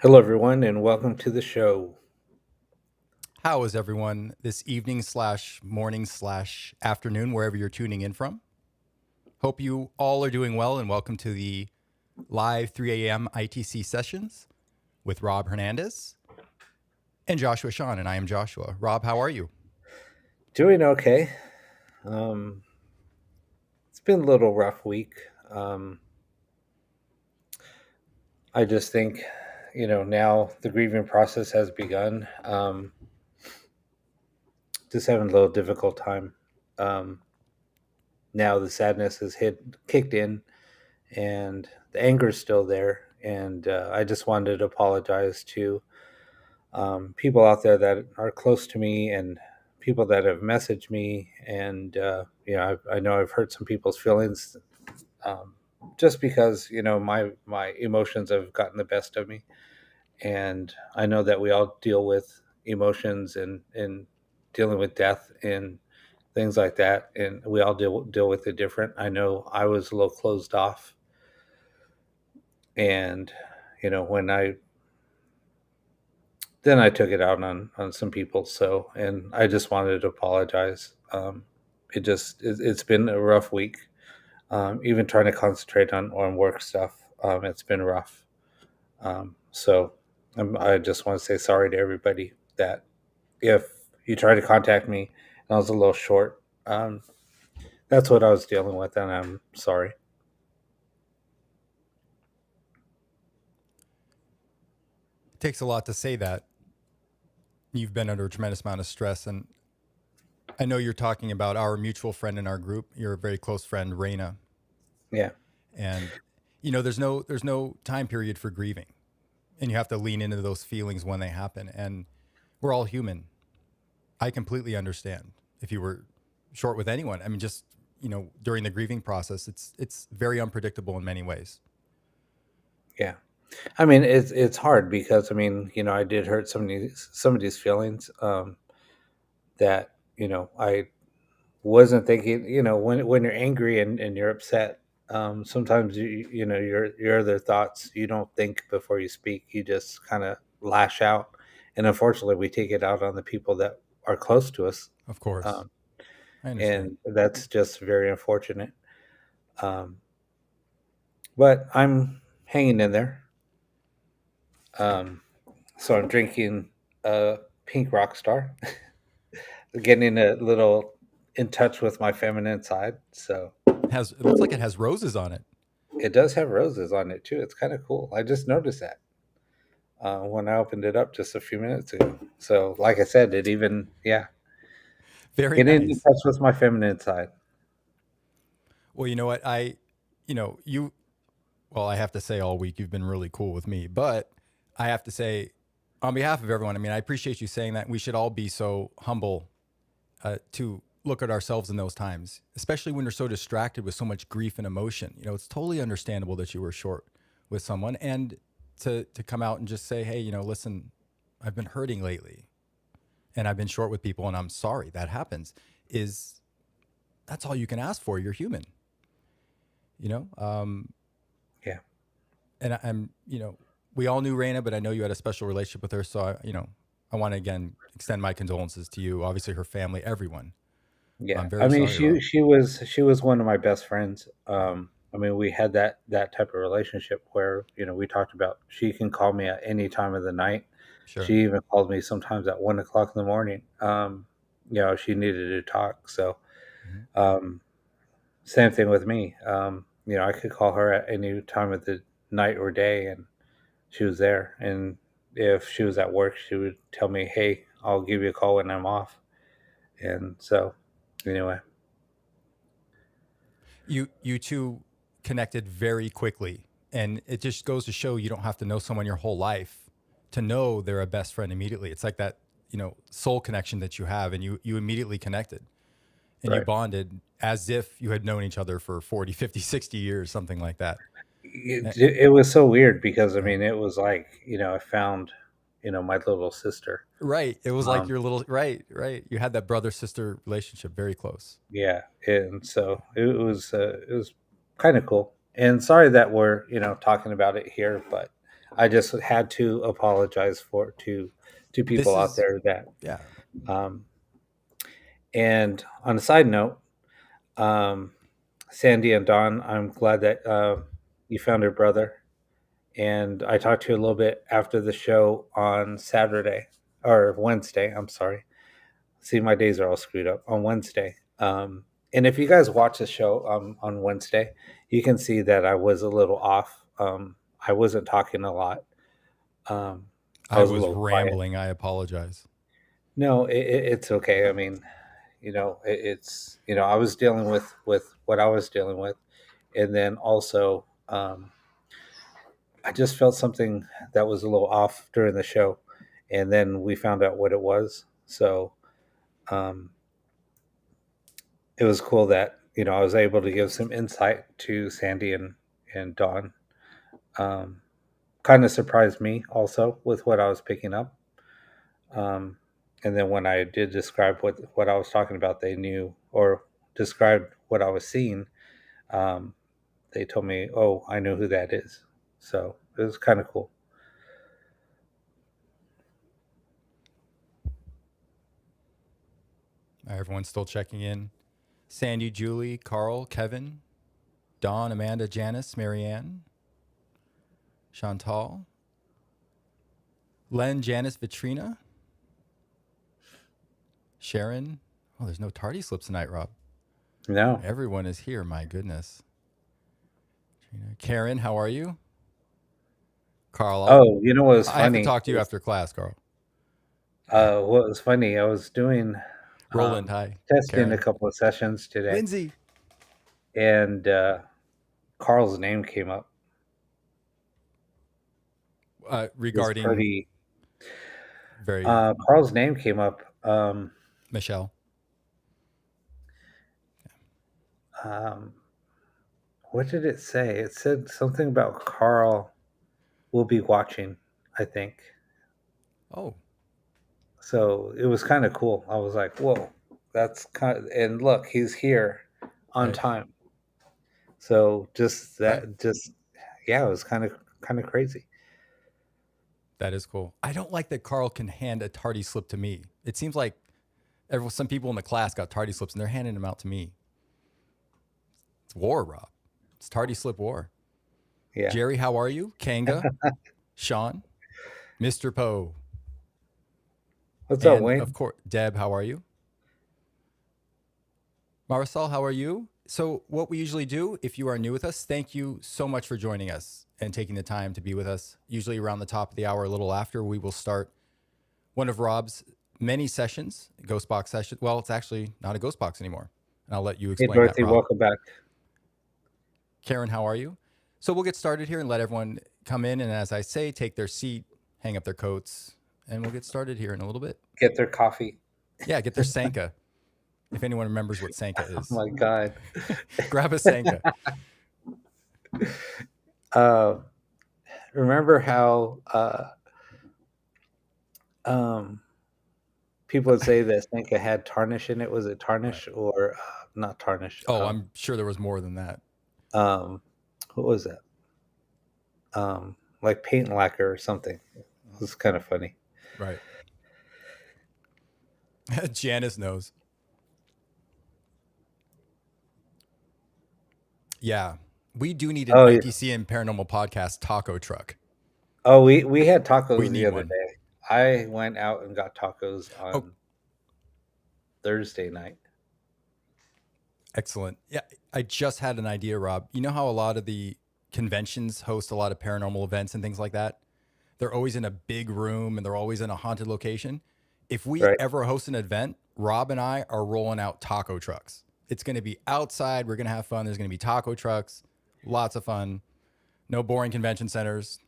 Hello, everyone, and welcome to the show. How is everyone this evening slash morning slash afternoon, wherever you're tuning in from? Hope you all are doing well and welcome to the live 3 a.m. ITC sessions with Rob Hernandez and Joshua Sean. And I am Joshua. Rob, how are you? Doing okay. Um, it's been a little rough week. Um, I just think, now the grieving process has begun. Just having a little difficult time. Um, Now the sadness has kicked in, and the anger is still there. And I just wanted to apologize to people out there that are close to me and people that have messaged me. And I know I've hurt some people's feelings, um, just because my emotions have gotten the best of me, and I know that we all deal with emotions and dealing with death and things like that, and we all deal with it different. I know I was a little closed off, and when I then I took it out on some people. So, and I just wanted to apologize. It's been a rough week. Even trying to concentrate on work stuff, it's been rough. So I just want to say sorry to everybody that if you tried to contact me and I was a little short, that's what I was dealing with, and I'm sorry. It takes a lot to say that. You've been under a tremendous amount of stress. And I know you're talking about our mutual friend in our group, your very close friend, Raina. Yeah, And, there's no time period for grieving. And you have to lean into those feelings when they happen. And we're all human. I completely understand if you were short with anyone. I mean, just during the grieving process, it's very unpredictable in many ways. yeah. I mean, it's hard because I did hurt some of these feelings, that I wasn't thinking. When you're angry and you're upset, sometimes your other thoughts, you don't think before you speak. You just kind of lash out, and unfortunately we take it out on the people that are close to us, Of course, um, I understand. and that's just very unfortunate. um, but I'm hanging in there. um, so I'm drinking a pink rock star, getting a little in touch with my feminine side. So It looks like it has roses on it. it does have roses on it too. It's kind of cool. I just noticed that when I opened it up just a few minutes ago. So, like I said, yeah, Very getting in nice. touch with my feminine side. Well, you know what? You know, you, well, I have to say all week you've been really cool with me, but I have to say, on behalf of everyone, I mean, I appreciate you saying that. We should all be so humble to look at ourselves in those times, especially when you're so distracted with so much grief and emotion. It's totally understandable that you were short with someone, and to come out and just say, hey, listen, I've been hurting lately, and I've been short with people, and I'm sorry that happens. Is That's all you can ask for. You're human, you know. Yeah, And we all knew Raina, but I know you had a special relationship with her, so I want to again extend my condolences to you, obviously her family, everyone. yeah. I'm I very mean, sorry, Rob. she was one of my best friends. I mean, we had that type of relationship where we talked about she can call me at any time of the night. Sure. She even called me sometimes at 1 o'clock in the morning. She needed to talk. So, Mhm. um, same thing with me. I could call her at any time of the night or day, and she was there. And if she was at work, she would tell me, "Hey, I'll give you a call when I'm off." And so, anyway, You two connected very quickly, and it just goes to show you don't have to know someone your whole life to know they're a best friend immediately. It's like that, soul connection that you have, and you immediately connected and you right. bonded as if you had known each other for 40, 50, 60 years, something like that. Eh, It was so weird because right. it was like I found my little sister. Right. It was like Um, your little, right, right. You had that brother sister relationship very close. yeah, and so it was kind of cool. And sorry that we're talking about it here, but I just had to apologize to This people out is there that. yeah. Um, and on a side note, um, Sandy and Don, I'm glad that you found your brother. And I talked to you a little bit after the show on Saturday or Wednesday. I'm sorry. See, my days are all screwed up on Wednesday. And if you guys watch the show on Wednesday, you can see that I was a little off. I wasn't talking a lot. I I was a was little quiet. rambling. I apologize. No, it's okay. I mean, it's I was dealing with what I was dealing with, and then also I just felt something that was a little off during the show, and then we found out what it was. So um, it was cool that I was able to give some insight to Sandy and Dawn. Um, Kind of surprised me also with what I was picking up. Um, and then when I did describe what I was talking about, they knew or described what I was seeing. Um, they told me, "Oh, I know who that is." So it was kind of cool. Everyone's still checking in. Sandy, Julie, Carl, Kevin, Dawn, Amanda, Janice, Marianne, Chantal, Len, Janice, Vitrina, Sharon. Oh, there's no tardy slips tonight, Rob. No. Everyone is here. My goodness. Karen, how are you? Carl, Oh, you know what was I have to funny? talk to you after class, Carl. What was funny? I was doing Roland, hi. testing a Karen. couple of sessions today, Lindsay. and Carl's name came up. It was Regarding pretty. very Carl's name came up. Michelle. Um, what did it say? It said something about Carl will be watching, I think. Oh, So it was kind of cool. I was like, whoa, that's kind of, and look, he's here on right. time. So just Right. that, just, yeah, it was kind of crazy. That is cool. I don't like that Carl can hand a tardy slip to me. It seems like some people in the class got tardy slips and they're handing them out to me. It's war, Rob. It's tardy slip war. Yeah. Jerry, how are you? Kanga, Sean, Mr. Poe, What's up, and of Wayne? course, Deb, how are you? Marisol, how are you? So, what we usually do, if you are new with us, thank you so much for joining us and taking the time to be with us. Usually around the top of the hour, a little after, we will start one of Rob's many sessions, ghost box session. Well, it's actually not a ghost box anymore. And I'll let you Hey, explain that, Dorothy, Rob. welcome back. Karen, how are you? So we'll get started here and let everyone come in. And as I say, take their seat, hang up their coats, and we'll get started here in a little bit. Get their coffee. Yeah, get their Sanka. If anyone remembers what Sanka Oh is, my God. grab a Sanka. Uh, remember how um, people would say that Sanka had tarnish in it? Was it Right. tarnish or not tarnish? Oh, I'm sure there was more than that. Um, what was that? Like paint lacquer or something. It was kind of funny. Right. Janice knows. Yeah. We do need an Oh, ITC and paranormal podcast taco truck. oh, we had We tacos the need other one. day. I went out and got tacos Oh, on Thursday night. excellent. Yeah. I just had an idea, Rob. You know how a lot of the conventions host a lot of paranormal events and things like that? They're always in a big room and they're always in a haunted location. If we Right. ever host an event, Rob and I are rolling out taco trucks. It's going to be outside. We're going to have fun. There's going to be taco trucks, lots of fun. No boring convention centers,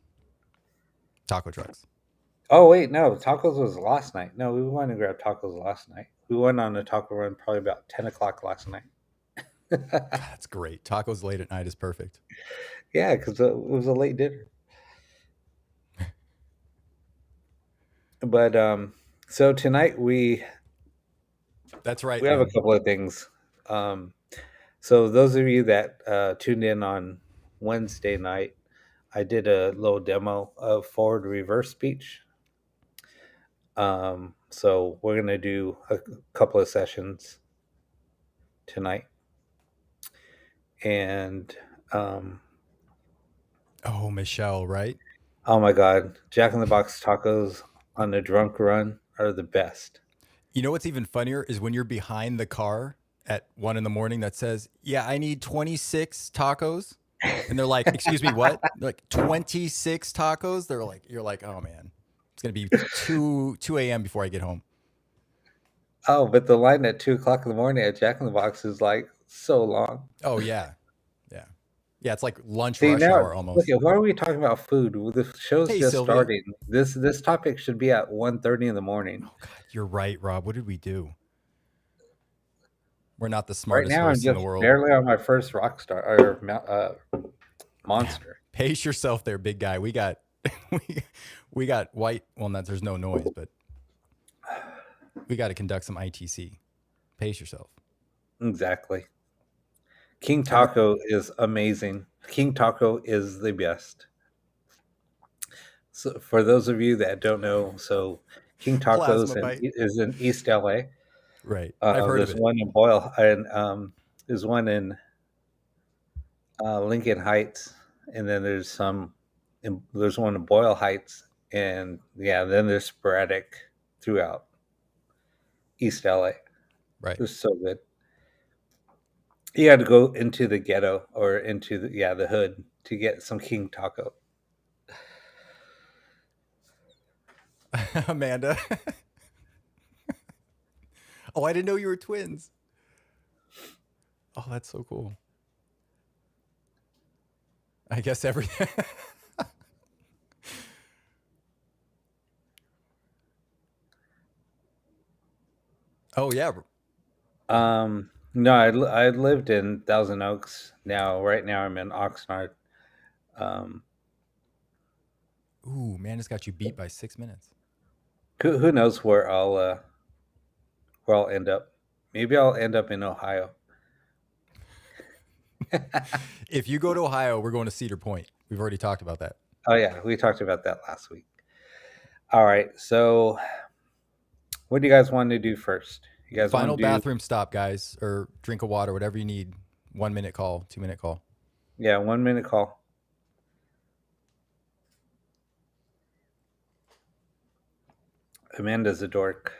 taco trucks. Oh wait, no, tacos was last night. No, we went and grabbed tacos last night. We went on a taco run probably about 10 o'clock last night. God, that's great. Tacos late at night is perfect. Yeah, because it was a late dinner. But so tonight That's right, we have a Len. couple of things. Um, so those of you that tuned in on Wednesday night, I did a little demo of forward reverse speech. So we're gonna do a couple of sessions tonight, and Oh, Michelle, right? oh my god, Jack in the Box tacos on the drunk run are the best. You know what's even funnier is when you're behind the car at 1 a.m. that says, "Yeah, I need 26 tacos," and they're like, "Excuse me, what?" They're like 26 tacos. They're like, you're like, "Oh man, it's gonna be two a.m. before I get home." Oh, but the line at 2 o'clock in the morning at Jack in the Box is like so long. Oh yeah, yeah, yeah. It's like lunch See rush now, hour look almost. at why are we talking about food? The show's Hey just Sylvia. starting. This topic should be at 1:30 in the morning. Oh God, you're right, Rob. What did we do? We're not the Right smartest now, I'm hosts in the just world. barely on my first rock star or Yeah, monster. pace yourself there, big guy. We got we, we got white. Well, not, there's no noise, but we got to conduct some ITC. Pace yourself. Exactly. King Every Taco is amazing. King Taco is the best. So for those of you that don't know, so King Tacos plasma bite. is in East LA. Right. I've heard of There's it. one in Boyle, and there's one in Lincoln Heights, and then there's one in Boyle Heights, and yeah, then there's sporadic throughout East LA. Right. It's so good. You had to go into the ghetto or into the hood to get some King Taco. Amanda. Oh, I didn't know you were twins. Oh, that's so cool. I guess everything. Oh yeah. No, I lived in Thousand Oaks. Right now, I'm in Oxnard. Um, Ooh, man, it's got you beat by 6 minutes. who knows where I'll end up? Maybe I'll end up in Ohio. If you go to Ohio, we're going to Cedar Point. We've already talked about that. Oh yeah, we talked about that last week. All right, so what do you guys want to do first? You guys want Final to do bathroom stop, guys, or drink of water, whatever you need. 1 minute call, 2 minute call. 1 minute call? Amanda's a dork.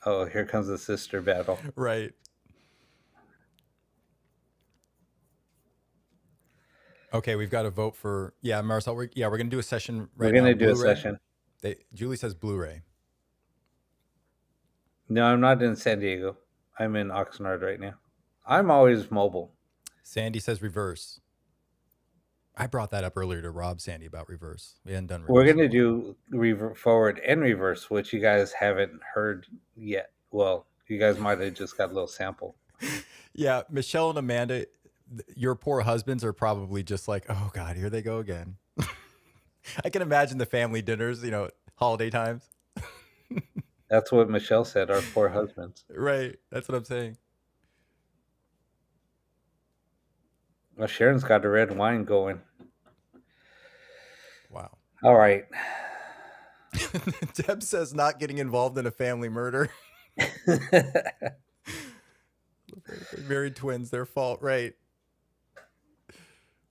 Oh, here comes the sister battle. Right. Okay, we've got to vote for Marcel. We're gonna do a session We're right now. gonna do a Blu-ray. session. Julie says Blu-ray. No, I'm not in San Diego. I'm in Oxnard right now. I'm always mobile. Sandy says reverse. I brought that up earlier to Rob Sandy about reverse. We hadn't done We're reverse in a gonna while. do forward and reverse, which you guys haven't heard yet. Well, you guys might have just got a little sample. Yeah, Michelle and Amanda, your poor husbands are probably just like, oh God, here they go again. I can imagine the family dinners, holiday times. That's what Michelle said. Our poor husbands. Right. That's what I'm saying. Well, Sharon's got a red wine going. Wow. All right. Deb says not getting involved in a family murder. Married twins, their fault, right?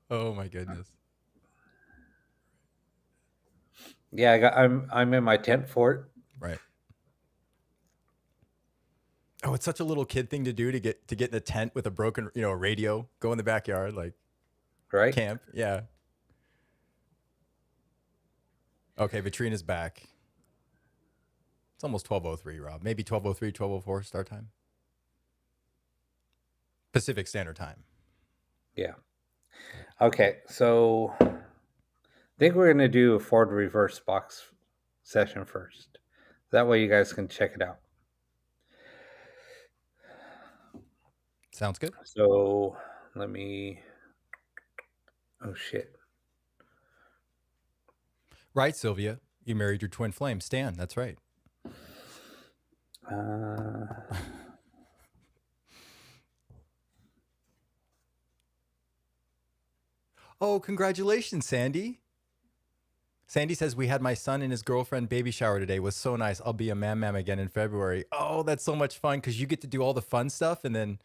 Oh my goodness. Yeah, I'm in my tent fort. Right. Oh, it's such a little kid thing to do to get in a tent with a broken, radio, go in the backyard, like Right? camp. Yeah. Okay, Vitrina's back. It's almost 12:03, Rob. Maybe 12:03, 12:04 start time. Pacific Standard Time. Yeah. Okay, so I think we're gonna do a forward reverse box session first. That way you guys can check it out. Sounds good. So let me. Oh shit. Right, Sylvia. You married your twin flame, Stan. That's right. Oh, congratulations, Sandy. Sandy says, we had my son and his girlfriend baby shower today. It was so nice. I'll be a mam again in February. Oh, that's so much fun because you get to do all the fun stuff. And then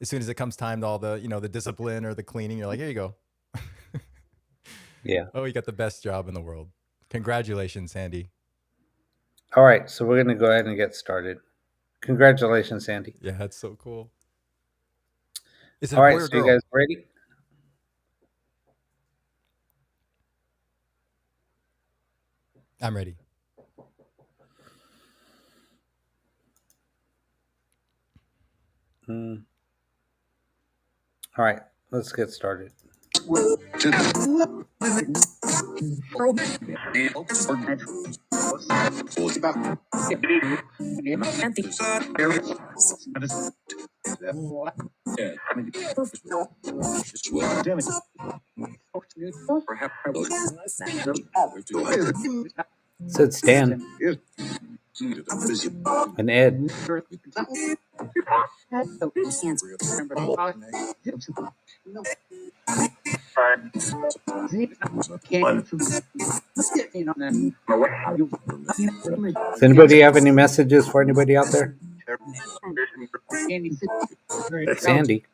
as soon as it comes time to all the, the discipline or the cleaning, you're like, here you go. Yeah. Oh, you got the best job in the world. Congratulations, Sandy. All right, so we're going to go ahead and get started. Congratulations, Sandy. Yeah, that's so cool. Is it All a right, boy or so you girl? guys ready? I'm ready. All right, let's get started. It said Stan and Ed. Does anybody have any messages for anybody out there? Sandy.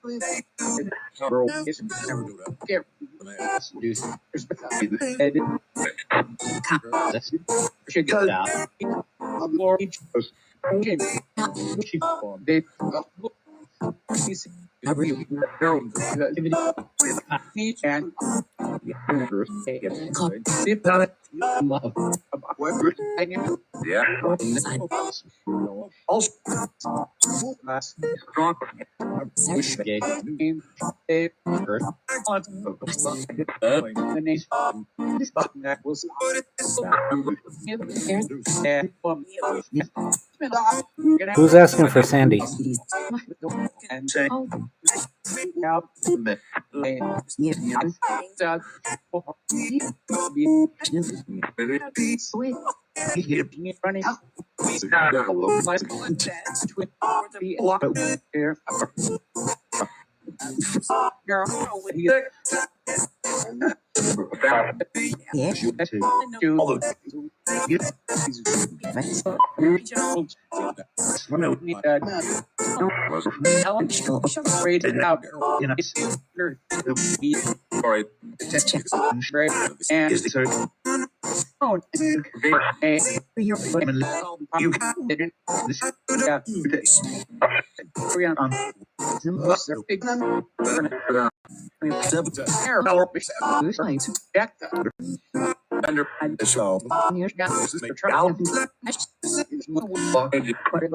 Who's asking for Sandy?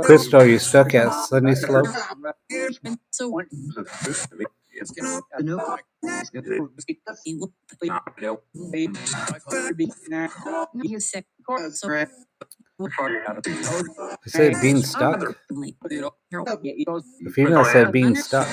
Crystal, you stuck at Sunny Slope? I said being stuck. The female said being stuck.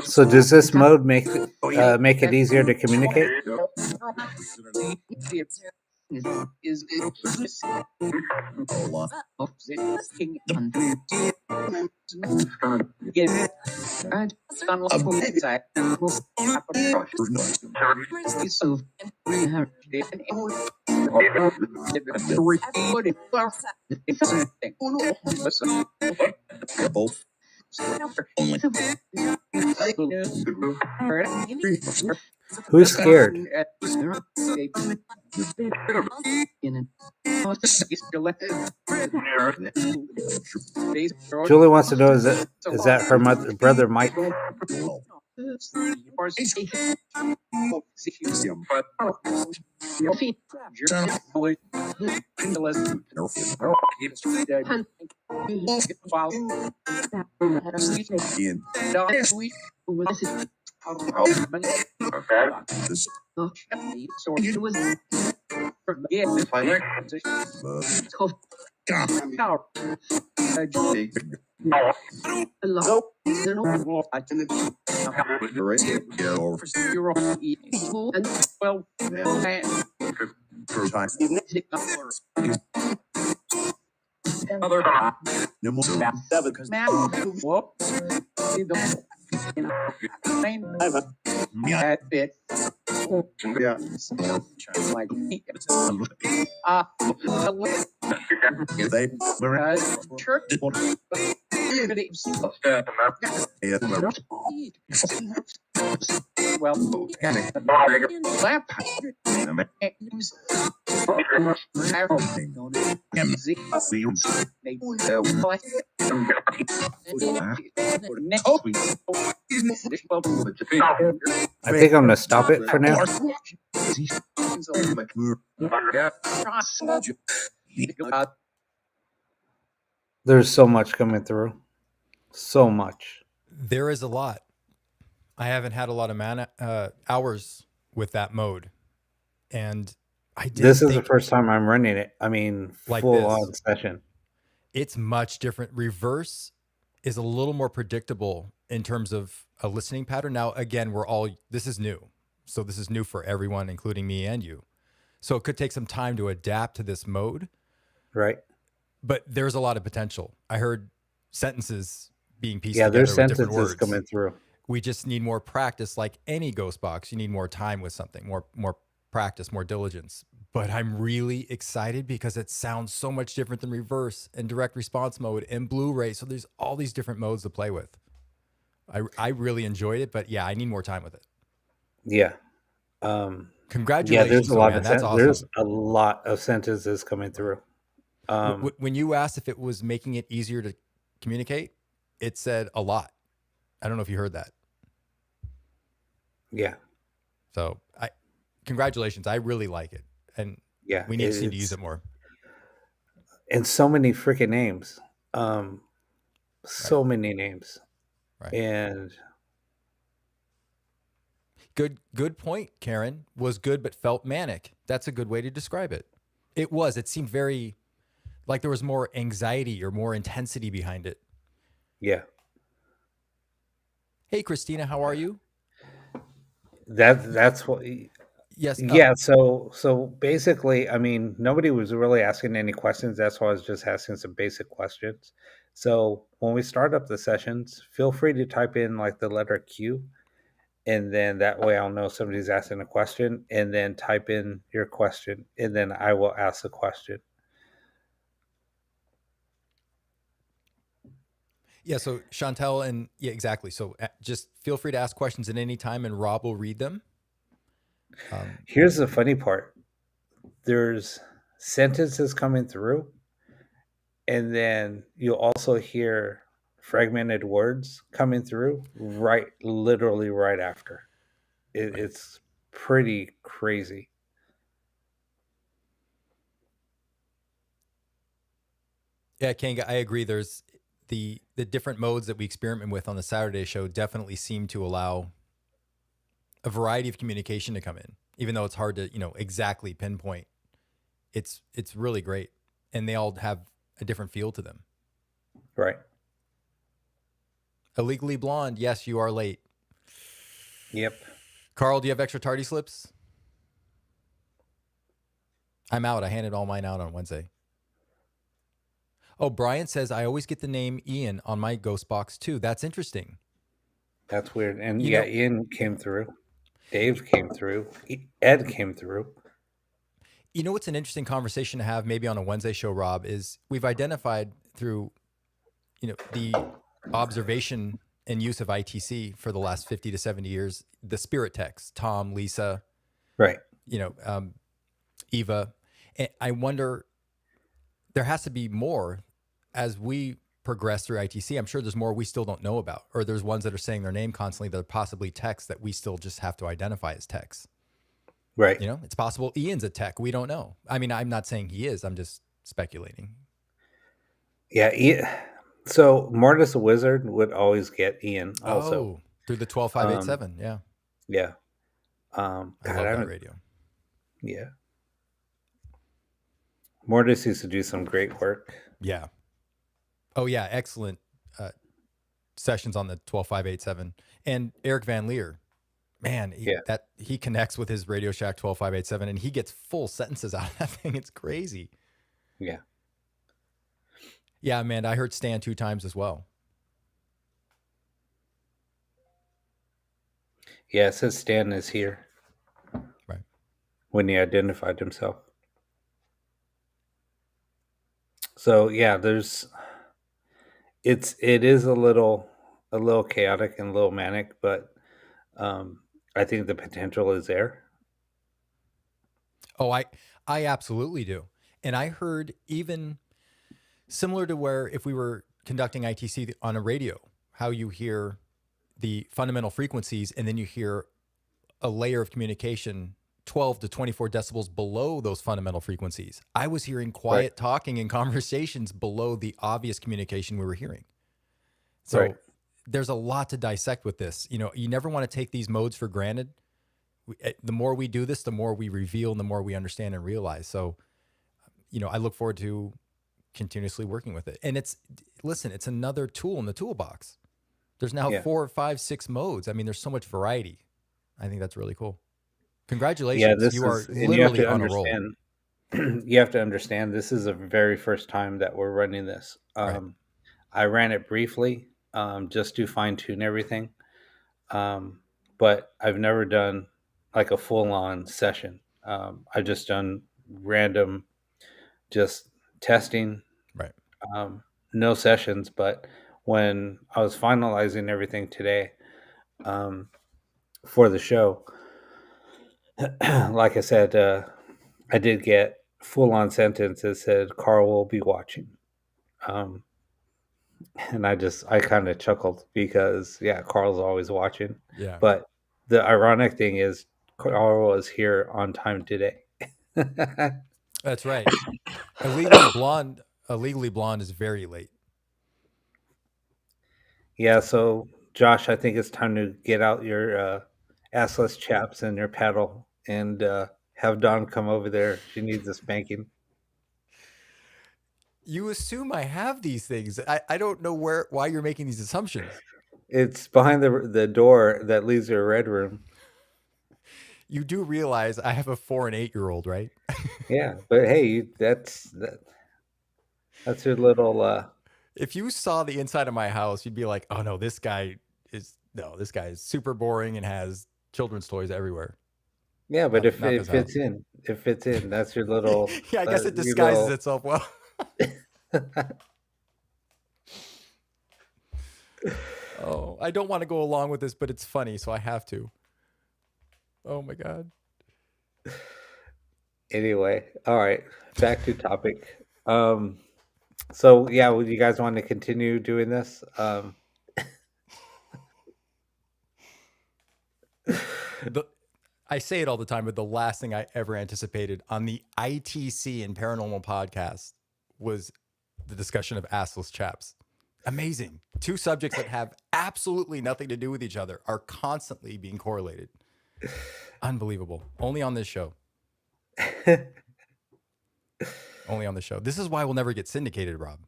So does this mode make it easier to communicate? is Who's scared? Julie wants to know, is that her brother Mike? I think I'm gonna stop it for now. There's so much coming through. So much. There is a lot. I haven't had a lot of hours with that mode, and I didn't This is the think first time I'm running it. I mean, like full this. on session. It's much different. Reverse is a little more predictable in terms of a listening pattern. Now, again, this is new. So this is new for everyone, including me and you. So it could take some time to adapt to this mode, Right? but there's a lot of potential. I heard sentences being pieced Yeah, together there's with different sentences words. coming through. We just need more practice. Like any ghost box, you need more time with something, more practice, more diligence. But I'm really excited because it sounds so much different than reverse and direct response mode and Blu-ray. So there's all these different modes to play with. I really enjoyed it, but yeah, I need more time with it. Yeah. Congratulations, there's a though, lot man. of That's awesome. there's a lot of sentences coming through. When you asked if it was making it easier to communicate, it said a lot. I don't know if you heard that. Yeah. So congratulations. I really like it. And Yeah. we need to use it more. And so many freaking names. So many names. Right. And Good point, Karen. Was good but felt manic. That's a good way to describe it. It seemed very like there was more anxiety or more intensity behind it. yeah. Hey Christina, how are you? That's what Yes. yeah, so basically, I mean, nobody was really asking any questions. That's why I was just asking some basic questions. So when we start up the sessions, feel free to type in like the letter Q, and then that way I'll know somebody's asking a question, and then type in your question, and then I will ask the question. Yeah, so Chantel and yeah, exactly. So just feel free to ask questions at any time and Rob will read them. Here's the funny part. There's sentences coming through, and then you'll also hear fragmented words coming through literally right after. It's pretty crazy. Yeah, Kanga, I agree. There's the different modes that we experiment with on the Saturday show definitely seem to allow a variety of communication to come in, even though it's hard to, exactly pinpoint. It's really great. And they all have a different feel to them. Right. Illegally Blonde, yes, you are late. Yep. Carl, do you have extra tardy slips? I'm out. I handed all mine out on Wednesday. Oh, Brian says I always get the name Ian on my ghost box too. That's interesting. That's weird. And You yeah, know, Ian came through. Dave came through. Ed came through. what's an interesting conversation to have maybe on a Wednesday show, Rob, is we've identified through, the observation and use of ITC for the last 50 to 70 years, the spirit text, Tom, Lisa, Right. you know, um, Eva. And I wonder, there has to be more as we progress through ITC. I'm sure there's more we still don't know about, or there's ones that are saying their name constantly that are possibly texts that we still just have to identify as texts. Right. It's possible Ian's a tech. We don't know. I mean, I'm not saying he is. I'm just speculating. Yeah. So Mortis the Wizard would always get Ian also. Oh, through the 12587. Um, Yeah. yeah. I God, I love that haven't. radio. Yeah. Mortis used to do some great work. Yeah. Oh, yeah. Excellent sessions on the 12587. And Eric Van Leer, man, Yeah. he connects with his Radio Shack 12587 and he gets full sentences out of that thing. It's crazy. Yeah. Yeah, man. I heard Stan 2 times as well. Yeah. It says Stan is here Right. when he identified himself. So yeah, it is a little chaotic and a little manic, but I think the potential is there. Oh, I absolutely do. And I heard even similar to where if we were conducting ITC on a radio, how you hear the fundamental frequencies and then you hear a layer of communication 12 to 24 decibels below those fundamental frequencies. I was hearing Right. quiet talking and conversations below the obvious communication we were hearing. Right. So there's a lot to dissect with this. You never want to take these modes for granted. The more we do this, the more we reveal and the more we understand and realize. So, I look forward to continuously working with it. And it's another tool in the toolbox. There's now Yeah. 4, 5, 6 modes. I mean, there's so much variety. I think that's really cool. Yeah. Congratulations. This You are is, and you have literally to on a roll. understand. You have to understand. This is the very first time that we're running this. Right. I ran it briefly, just to fine tune everything. Um, but I've never done like a full on session. I've just done random, just testing, Right. um, no sessions. But when I was finalizing everything today, um, for the show, like I said, I did get full on sentence that said Carl will be watching. Um, and I kind of chuckled because yeah, Carl's always watching. Yeah. But the ironic thing is, Carl was here on time today. That's right. A legally blonde is very late. Yeah, so Josh, I think it's time to get out your assless chaps and your paddle and have Dawn come over there. She needs a spanking. You assume I have these things. I don't know why you're making these assumptions. It's behind the door that leads to a red room. You do realize I have a 4 and 8-year-old, right? Yeah, but hey, that's your little. If you saw the inside of my house, you'd be like, "Oh no, this guy is super boring and has children's toys everywhere." Yeah, but if Not it this house. fits in, it fits in. That's your little. Yeah, I guess it Your disguises little. itself well. Oh, I don't want to go along with this, but it's funny, so I have to. Oh my god. Anyway, all right, back to topic. So yeah, would you guys want to continue doing this? I say it all the time, but the last thing I ever anticipated on the ITC and Paranormal podcast was the discussion of assless chaps. Amazing. Two subjects that have absolutely nothing to do with each other are constantly being correlated. Unbelievable. Only on this show. Only on the show. This is why we'll never get syndicated, Rob.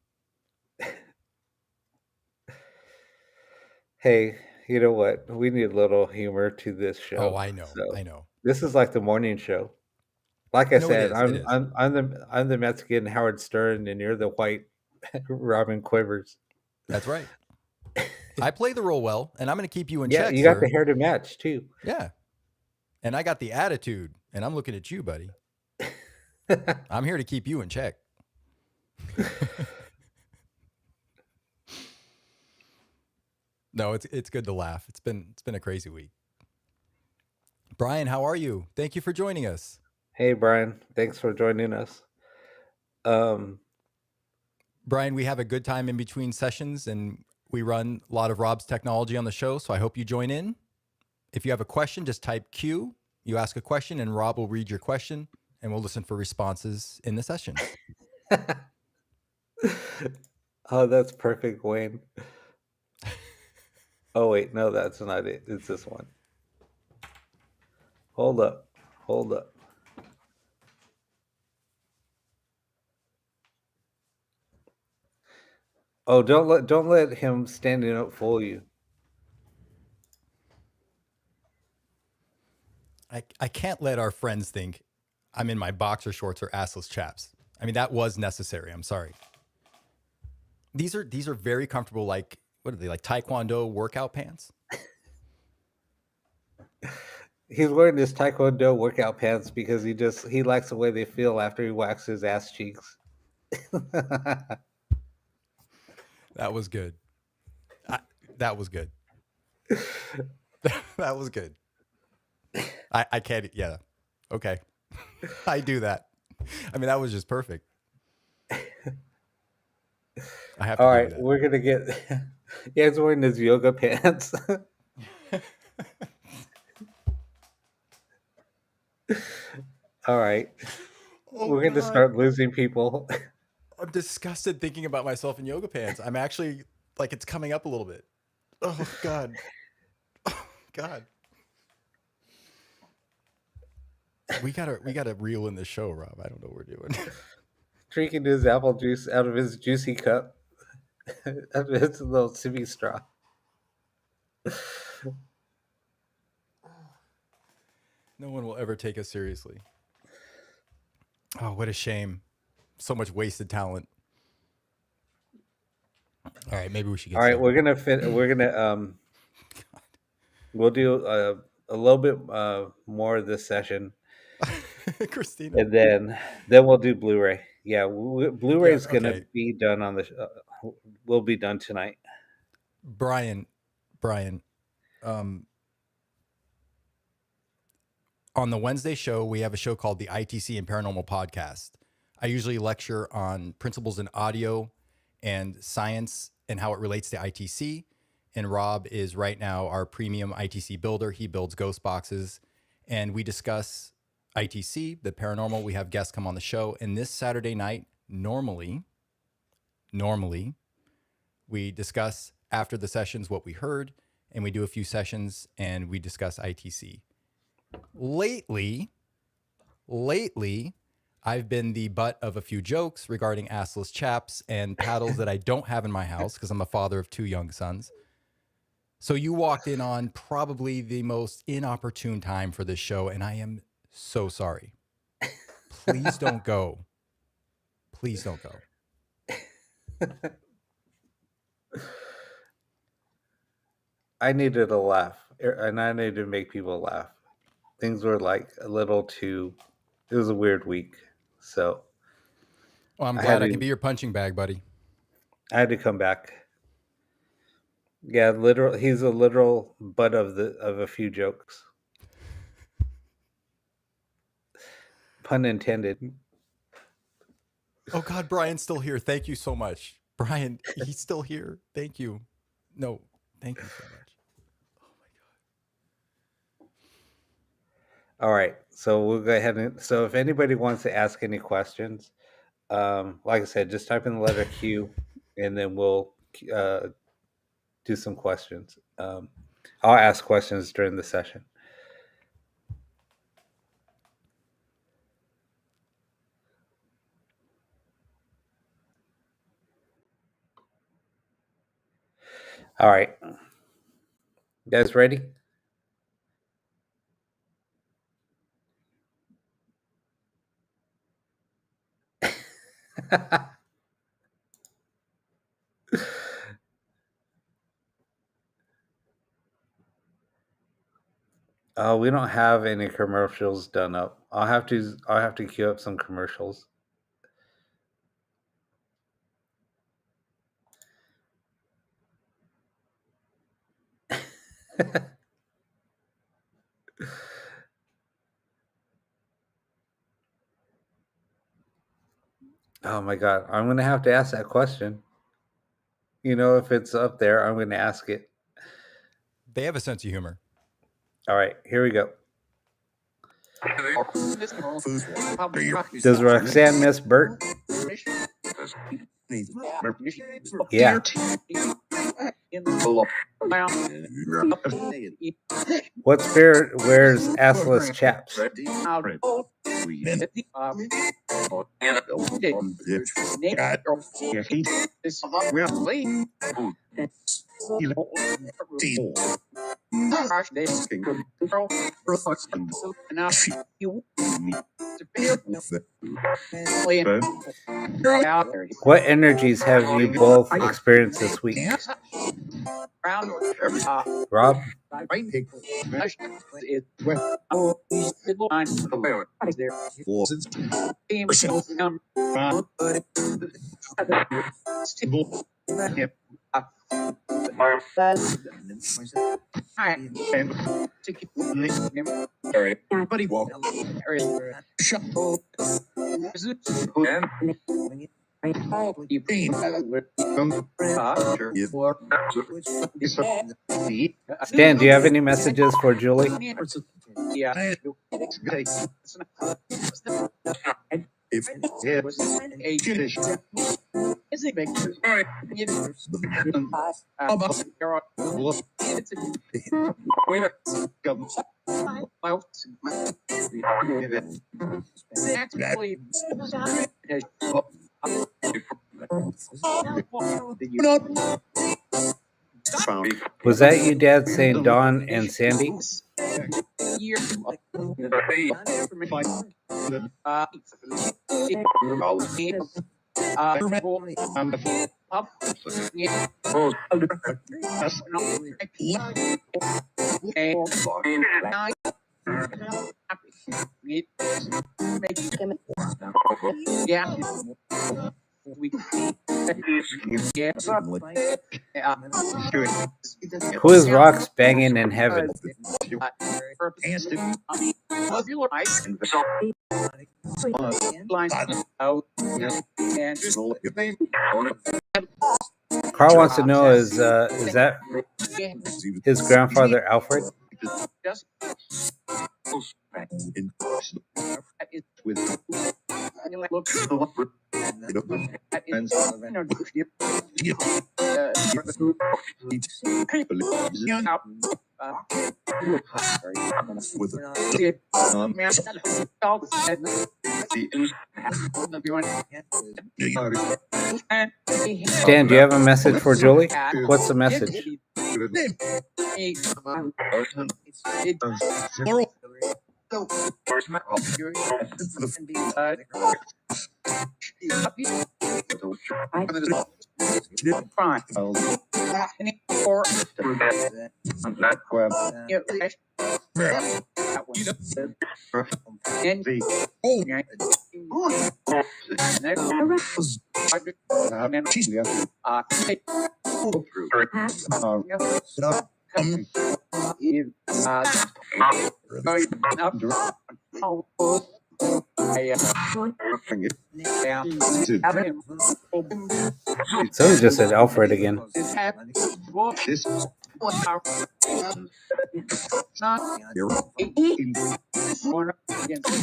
Hey, you know what? We need a little humor to this show. Oh, I know. So I know. this is like the morning show. Like I No, it said, is. It I'm is. I'm I'm the Mexican Howard Stern, and you're the white Robin Quivers. That's right. I play the role well, and I'm going to keep you in Yeah, check, you got the sir. hair to match too. Yeah. And I got the attitude, and I'm looking at you, buddy. I'm here to keep you in check. No, it's good to laugh. It's been a crazy week. Brian, how are you? Thank you for joining us. Hey Brian, thanks for joining us. Um, Brian, we have a good time in between sessions, and we run a lot of Rob's technology on the show, so I hope you join in. If you have a question, just type Q. You ask a question, and Rob will read your question, and we'll listen for responses in the sessions. oh, that's perfect, Wayne. Oh wait, no, that's not it. It's this one. Hold up, hold up. Oh, don't let him standing up fool you. I can't let our friends think I'm in my boxer shorts or assless chaps. I mean, that was necessary. I'm sorry. These are very comfortable, like what are they, like Taekwondo workout pants? He's wearing his Taekwondo workout pants because he likes the way they feel after he waxes his ass cheeks. That was good. I, that was good. That was good. I can't. Yeah. Okay. I do that. I mean, that was just perfect. I have to All give right, you that. we're gonna get. Yeah, he's wearing his yoga pants. All right, Oh we're gonna God. start losing people. I'm disgusted thinking about myself in yoga pants. I'm actually like it's coming up a little bit. Oh God. Oh God. We gotta reel in the show, Rob. I don't know what we're doing. Drinking his apple juice out of his juicy cup, out of his little sippy straw. No one will ever take us seriously. Oh, what a shame. So much wasted talent. All right, maybe we should All get right, started. we're gonna we'll do a little bit more of this session, Christina. and then we'll do Blu-ray. Yeah, Blu-ray Yeah, is gonna okay. be done on the. Will be done tonight. Brian, Brian, um, on the Wednesday show, we have a show called the ITC and Paranormal Podcast. I usually lecture on principles in audio and science and how it relates to ITC. And Rob is right now our premium ITC builder. He builds ghost boxes. And we discuss ITC, the paranormal. We have guests come on the show. And this Saturday night, normally, we discuss after the sessions what we heard, and we do a few sessions and we discuss ITC. Lately, I've been the butt of a few jokes regarding assless chaps and paddles that I don't have in my house because I'm a father of two young sons. So you walked in on probably the most inopportune time for this show, and I am so sorry. Please don't go. Please don't go. I needed a laugh, and I needed to make people laugh. Things were like a little too. It was a weird week, so Well, I'm I had glad I can to. be your punching bag, buddy. I had to come back. Yeah, literal. He's a literal butt of a few jokes. Pun intended. Oh God, Brian's still here. Thank you so much. Brian, he's still here. Thank you. No, thank you so much. All right, so we'll go ahead and. So if anybody wants to ask any questions, like I said, just type in the letter Q, and then we'll uh, do some questions. I'll ask questions during the session. All right, you guys ready? Oh, we don't have any commercials done up. I'll have to queue up some commercials. Oh my god, I'm gonna have to ask that question. If it's up there, I'm gonna ask it. They have a sense of humor. All right, here we go. Does Roxanne miss Bert? Yeah. What spirit wears assless chaps? What energies have you both experienced this week? Rob? Stan, do you have any messages for Julie? Was that you, Dad, saying Dawn and Sandy? Who is Rocks banging in heaven? Carl wants to know is that his grandfather Alfred? Stan, do you have a message for Julie? What's the message? So he just said Alfred again.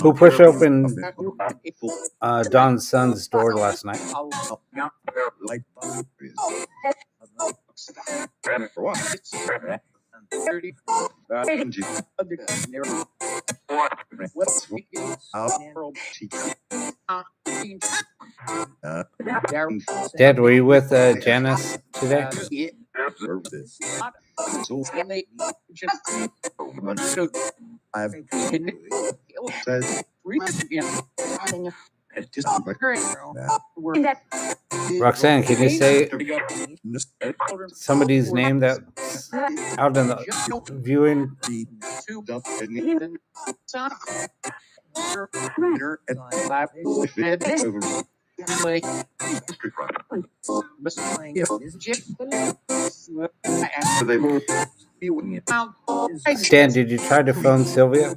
Who pushed open Don's son's door last night? Dad, were you with Janice today? Roxanne, can you say somebody's name that's out in the viewing? Stan, did you try to phone Sylvia?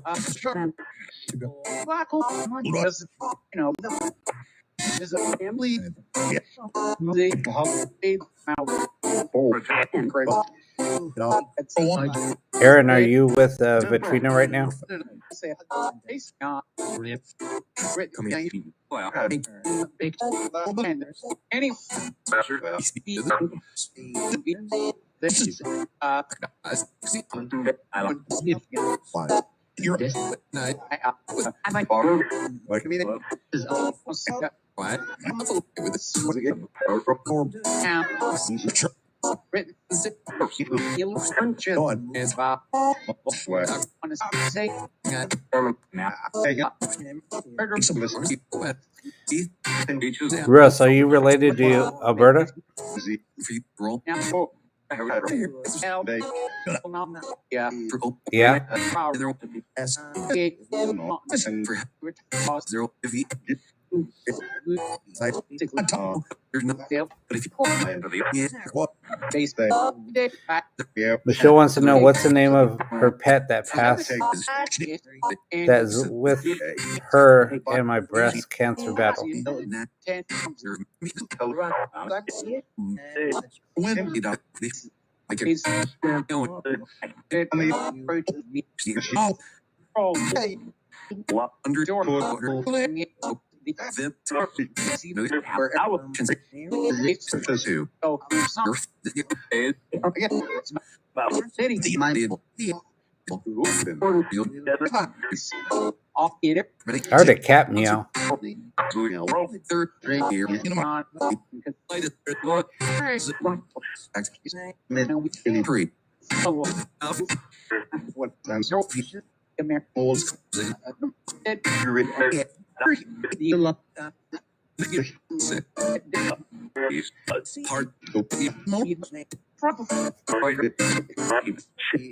Aaron, are you with Vitrina right now? Russ, are you related to Alberta? Yeah. Michelle wants to know what's the name of her pet that passed that's with her in my breast cancer battle. I heard a cat meow.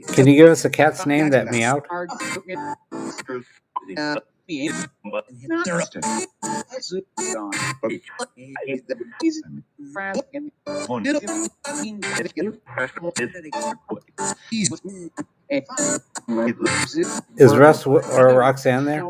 Can you give us a cat's name that meowed? Is Russ or Roxanne there?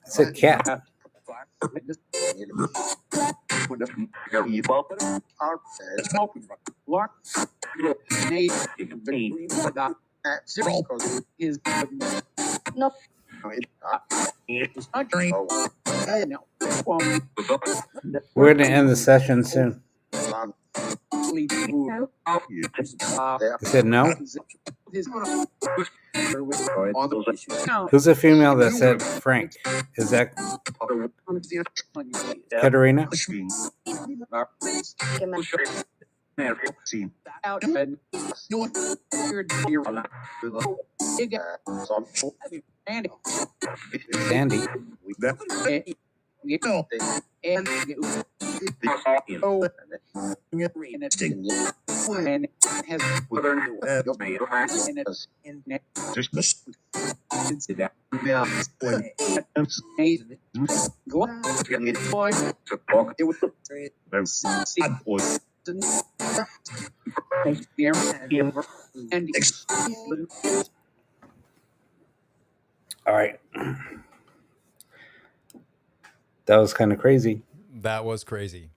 It's a cat. We're going to end the session soon. You said no? Who's the female that said Frank? Is that Katerina? Sandy. All right. That was kind of crazy. That was crazy.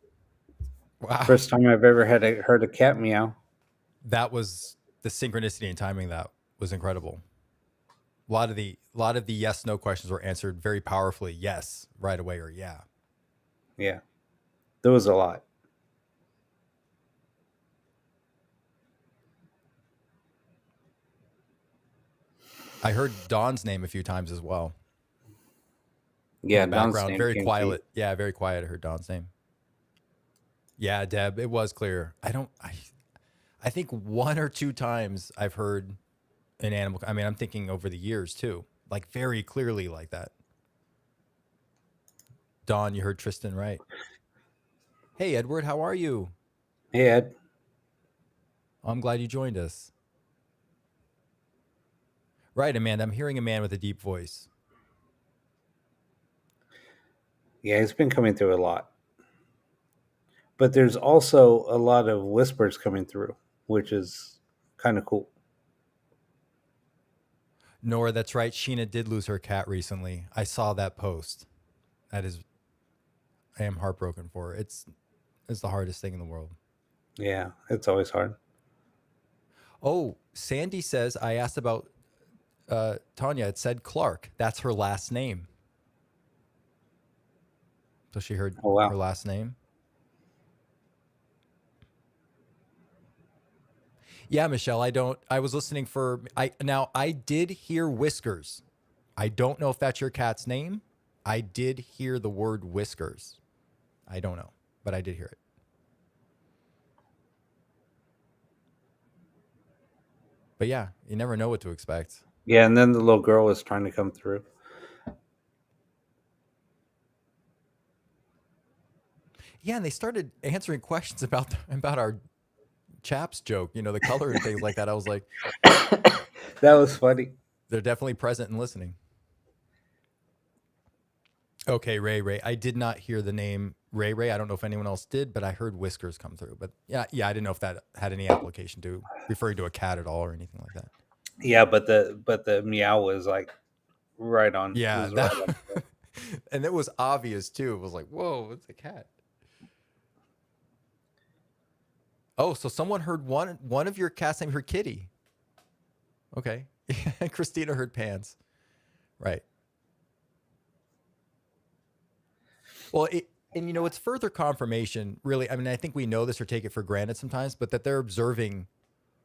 Wow. First time I've ever heard a cat meow. That was the synchronicity and timing. That was incredible. A lot of the yes no questions were answered very powerfully. Yes, right away, or yeah. Yeah. There was a lot. I heard Dawn's name a few times as well in Yeah, the Don's background. name Very came to you. quiet. Yeah, very quiet. I heard Dawn's name. Yeah, Deb, it was clear. I think one or two times I've heard an animal. I mean, I'm thinking over the years too, like very clearly like that. Dawn, you heard Tristan right. Hey, Edward, how are you? Hey, Ed. I'm glad you joined us. Right, Amanda. I'm hearing a man with a deep voice. Yeah, he's been coming through a lot. But there's also a lot of whispers coming through, which is kind of cool. Nora, that's right. Sheena did lose her cat recently. I saw that post. That is, I am heartbroken for her. It's the hardest thing in the world. Yeah, it's always hard. Oh, Sandy says I asked about Tanya. It said Clark. That's her last name. So she heard Oh, her wow. last name. Yeah, Michelle. I was listening for. I did hear whiskers. I don't know if that's your cat's name. I did hear the word whiskers. I don't know, but I did hear it. But yeah, you never know what to expect. Yeah, and then the little girl was trying to come through. Yeah, and they started answering questions about our chaps joke, the color and things like that. I was like, That was funny. they're definitely present and listening. Okay, Ray. I did not hear the name Ray. I don't know if anyone else did, but I heard whiskers come through. But yeah, I didn't know if that had any application to referring to a cat at all or anything like that. Yeah, but the meow was like right on. It Yeah, was right that on. and it was obvious too. It was like, whoa, it's a cat. Oh, so someone heard one of your cats named her Kitty. Okay. Christina heard Pants. Right. Well, it's further confirmation, really. I mean, I think we know this or take it for granted sometimes, but that they're observing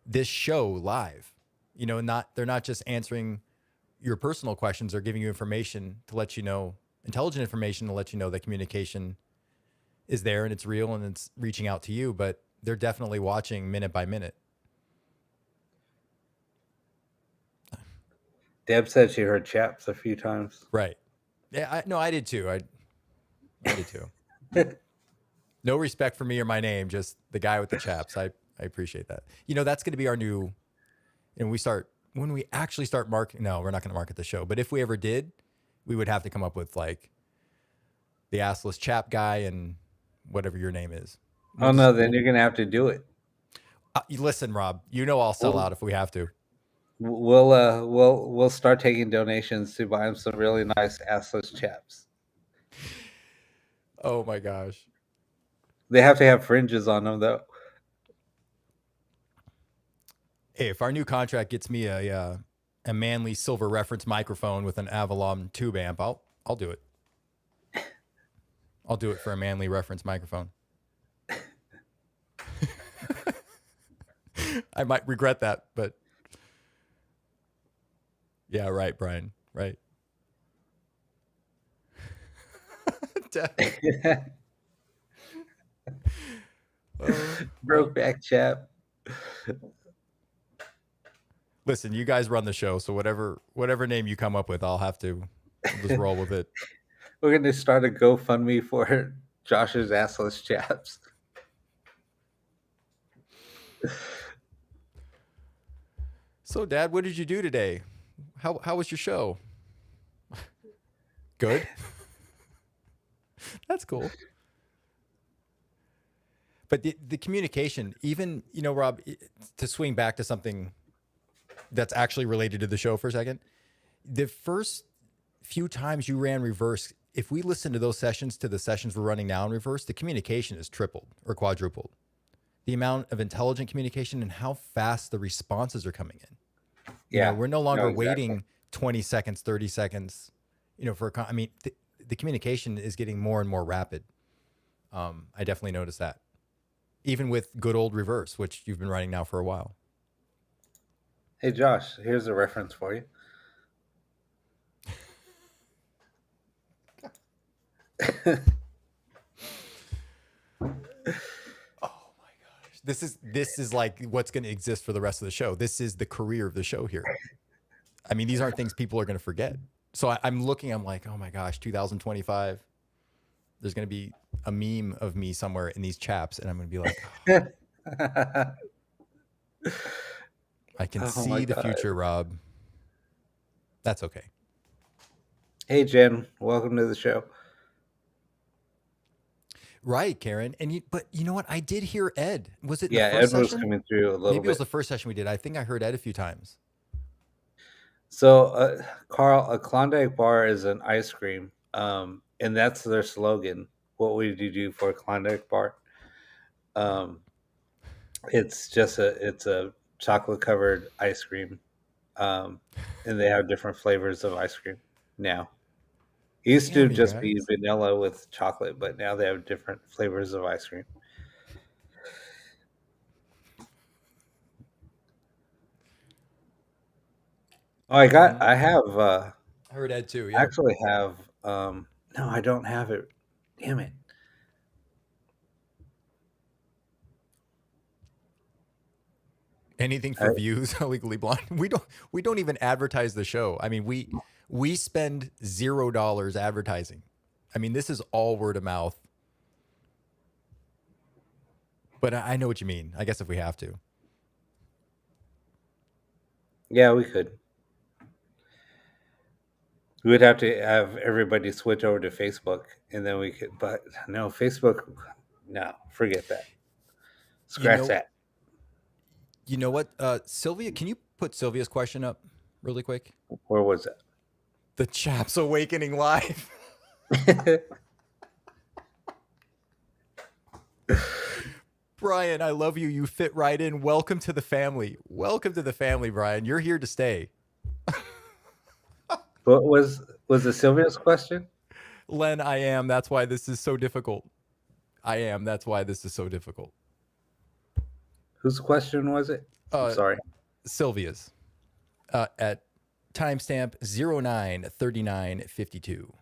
this show live. They're not just answering your personal questions, they're giving you information to let you know, intelligent information to let you know that communication is there and it's real and it's reaching out to you, but they're definitely watching minute by minute. Deb said she heard chaps a few times. Right. Yeah, I did too. I did too. No respect for me or my name, just the guy with the chaps. I appreciate that. That's going to be our new, and when we actually start marketing, no, we're not going to market the show, but if we ever did, we would have to come up with like the assless chap guy and whatever your name is. Oh no, then you're gonna have to do it. Listen, Rob, I'll sell out if we have to. We'll start taking donations to buy him some really nice assless chaps. Oh my gosh. They have to have fringes on them though. Hey, if our new contract gets me a manly silver reference microphone with an Avalon tube amp, I'll do it. I'll do it for a manly reference microphone. I might regret that, but yeah, right, Brian, right. Brokeback chap. Listen, you guys run the show, so whatever name you come up with, I'll just roll with it. We're gonna start a GoFundMe for Josh's assless chaps. So, Dad, what did you do today? How was your show? Good. That's cool. But the communication, even, Rob, to swing back to something that's actually related to the show for a second, the first few times you ran reverse, if we listen to those sessions to the sessions we're running now in reverse, the communication is tripled or quadrupled. The amount of intelligent communication and how fast the responses are coming in. Yeah, we're no longer exactly. waiting 20 seconds, 30 seconds, for the communication is getting more and more rapid. I definitely noticed that. Even with good old reverse, which you've been running now for a while. Hey Josh, here's a reference for you. Oh my gosh. This is like what's going to exist for the rest of the show. This is the career of the show here. I mean, these aren't things people are going to forget. So I'm looking, I'm like, oh my gosh, 2025. There's going to be a meme of me somewhere in these chaps, and I'm going to be like, oh, I can Oh my see the god. future, Rob. That's okay. Hey Jen, welcome to the show. Right, Karen. But you know what? I did hear Ed. Was it the Yeah, first Ed was session? coming through a little Maybe it was bit. the first session we did. I think I heard Ed a few times. So, Carl, a Klondike bar is an ice cream, and that's their slogan. What would you do for a Klondike bar? Um, it's a chocolate covered ice cream, um, and they have different flavors of ice cream now. It used to Damn, you just be guys. vanilla with chocolate, but now they have different flavors of ice cream. Oh, Um, I have, I heard Ed too. I Yeah. actually have, no, I don't have it. Damn it. Anything I, for views, legally blonde. We don't even advertise the show. I mean, we spend $0 advertising. I mean, this is all word of mouth. But I know what you mean. I guess if we have to. yeah, we could. We would have to have everybody switch over to Facebook, and then we could. But no, Facebook. No, forget that. You Scratch know, that. you know what, Sylvia? Can you put Sylvia's question up really quick? Where was The Chaps Awakening Live. that? Brian, I love you. You fit right in. Welcome to the family. Welcome to the family, Brian. You're here to stay. What was it Sylvia's question? Len, I am. That's why this is so difficult. I am. That's why this is so difficult. Whose question was it? I'm Uh, sorry. Sylvia's at timestamp 093952.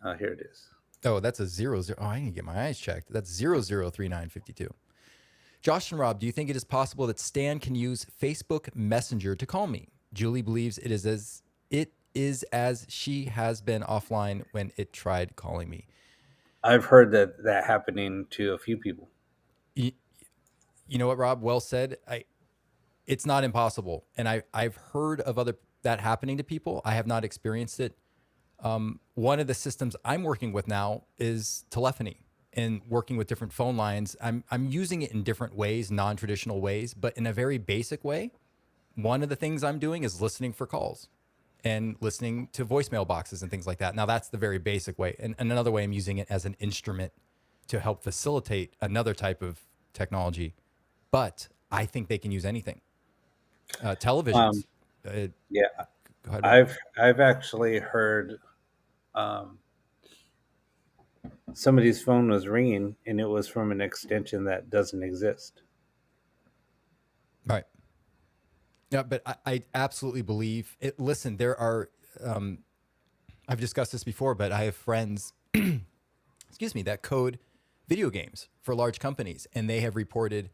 Oh, here it is. Oh, that's a 00. Oh, I need to get my eyes checked. That's 003952. Josh and Rob, do you think it is possible that Stan can use Facebook Messenger to call me? Julie believes it is as she has been offline when it tried calling me. I've heard that happening to a few people. You, you know what, Rob? Well said. It's not impossible, and I've heard of other that happening to people. I have not experienced it. One of the systems I'm working with now is telephony and working with different phone lines. I'm using it in different ways, non-traditional ways, but in a very basic way. One of the things I'm doing is listening for calls and listening to voicemail boxes and things like that. Now that's the very basic way. And another way I'm using it as an instrument to help facilitate another type of technology. But I think they can use anything. Um, Televisions. yeah, Go ahead, Rob. I've actually heard um, somebody's phone was ringing, and it was from an extension that doesn't exist. Right. Yeah, but I absolutely believe it. Listen, there are, um, I've discussed this before, but I have friends, excuse me, that code video games for large companies. And they have reported,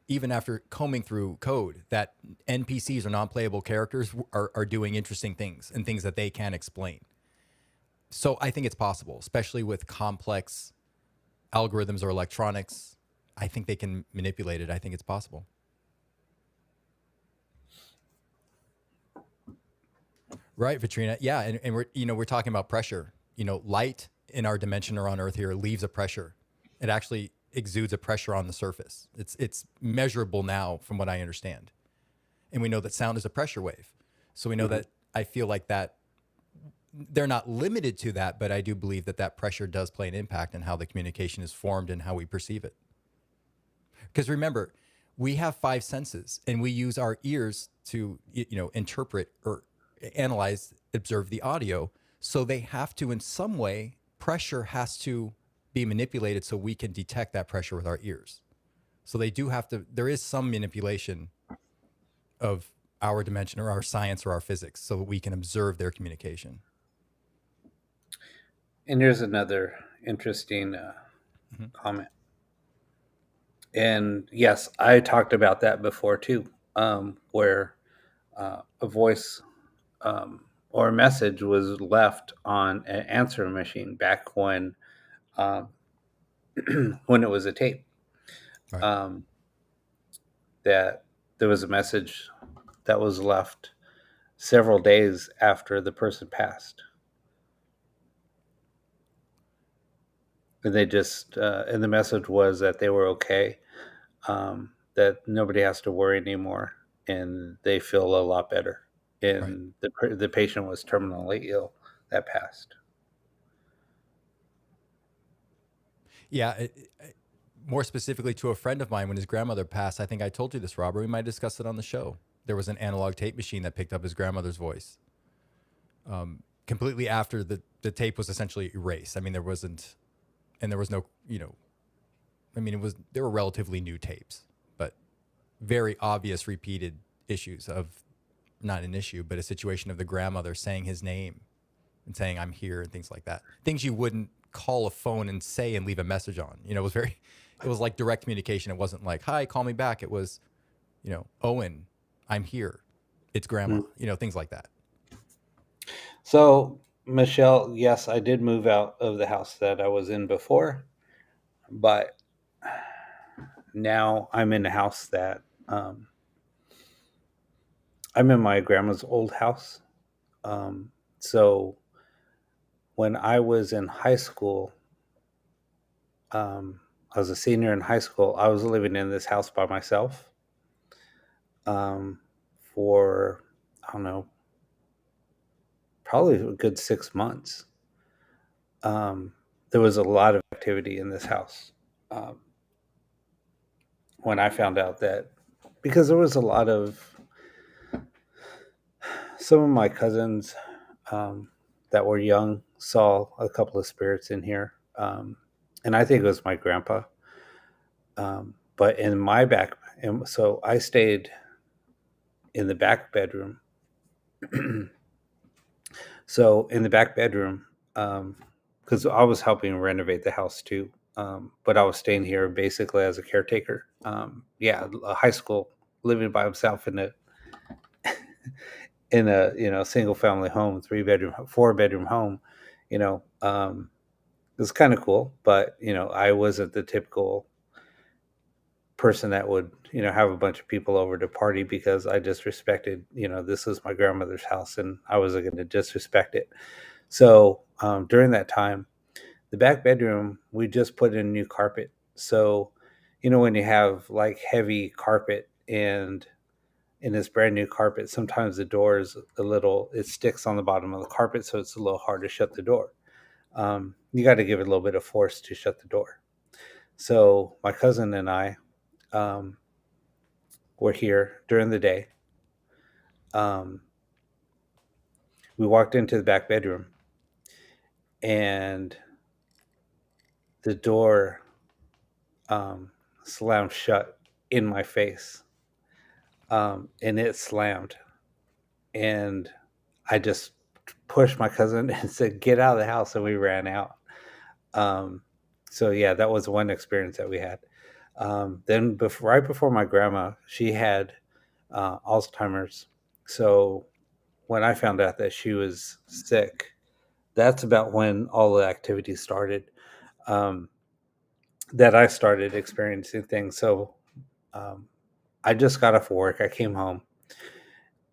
even after combing through code, that NPCs or non playable characters are doing interesting things and things that they can't explain. So I think it's possible, especially with complex algorithms or electronics. I think they can manipulate it. I think it's possible. Right, Katrina. Yeah, and we're talking about pressure. Light in our dimension or on Earth here leaves a pressure. It actually exudes a pressure on the surface. It's measurable now, from what I understand, and we know that sound is a pressure wave. So we know Hmm. that. I feel like that they're not limited to that, but I do believe that that pressure does play an impact in how the communication is formed and how we perceive it. Because remember, we have five senses, and we use our ears to interpret or analyze, observe the audio. So they have to, in some way, pressure has to be manipulated so we can detect that pressure with our ears. So they do have to. There is some manipulation of our dimension or our science or our physics so that we can observe their communication. And here's another interesting Mhm. comment. And yes, I talked about that before too, where a voice or a message was left on an answering machine back um, when it was a tape. Right. Um, that there was a message that was left several days after the person passed, and they just and the message was that they were okay, that nobody has to worry anymore, and they feel a lot better. Right. And the patient was terminally ill that passed. Yeah. More specifically to a friend of mine, when his grandmother passed, I think I told you this, Robert. We might have discussed it on the show. There was an analog tape machine that picked up his grandmother's voice completely after the tape was essentially erased. I mean, there wasn't, and there was no, I mean, there were relatively new tapes, but very obvious repeated issues of not an issue, but a situation of the grandmother saying his name and saying, I'm here, and things like that. Things you wouldn't call a phone and say and leave a message on. It was it was like direct communication. It wasn't like, hi, call me back. It was, Owen, I'm here. It's grandma, Mm. things like that. So, Michelle, yes, I did move out of the house that I was in before, but now I'm in a house that I'm in my grandma's old house. So when I was in high school, I was a senior in high school. I was living in this house by myself um, for, I don't know, probably a good 6 months. Um, there was a lot of activity in this house. Um, when I found out that, because there was a lot of, some of my cousins that were young saw a couple of spirits in here. And I think it was my grandpa. But in my back, and so I stayed in the back bedroom. So in the back bedroom, because I was helping renovate the house too, but I was staying here basically as a caretaker. Yeah, a high school, living by himself in a single family home, 3 bedroom, 4 bedroom home. You know, it was kind of cool, but I wasn't the typical person that would have a bunch of people over to party, because I just respected, this is my grandmother's house and I wasn't going to disrespect it. So during that time, the back bedroom, we just put in new carpet. So when you have like heavy carpet and in this brand new carpet, sometimes the door is it sticks on the bottom of the carpet, so it's a little hard to shut the door. You got to give it a little bit of force to shut the door. So my cousin and I um, were here during the day. Um, we walked into the back bedroom, and the door slammed shut in my face, and it slammed, and I just pushed my cousin and said, "Get out of the house," and we ran out. Um, so yeah, that was one experience that we had. Then right before my grandma, she had Alzheimer's. So when I found out that she was sick, that's about when all the activity started. Um, that I started experiencing things. So um, I just got off work. I came home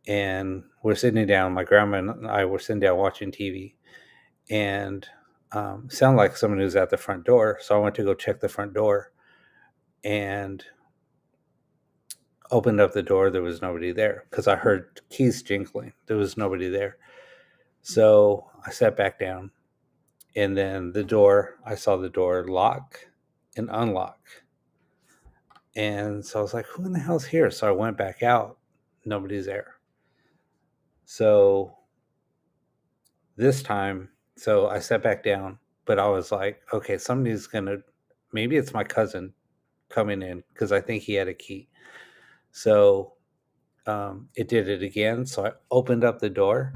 and we're sitting down. My grandma and I were sitting down watching TV, and sounded like someone who's at the front door. So I went to go check the front door and opened up the door. There was nobody there because I heard keys jingling. There was nobody there. So I sat back down, and then I saw the door lock and unlock. And so I was like, who in the hell's here? So I went back out. Nobody's there. So this time, so I sat back down, but I was like, okay, somebody's going to, maybe it's my cousin coming in because I think he had a key. So it did it again. So I opened up the door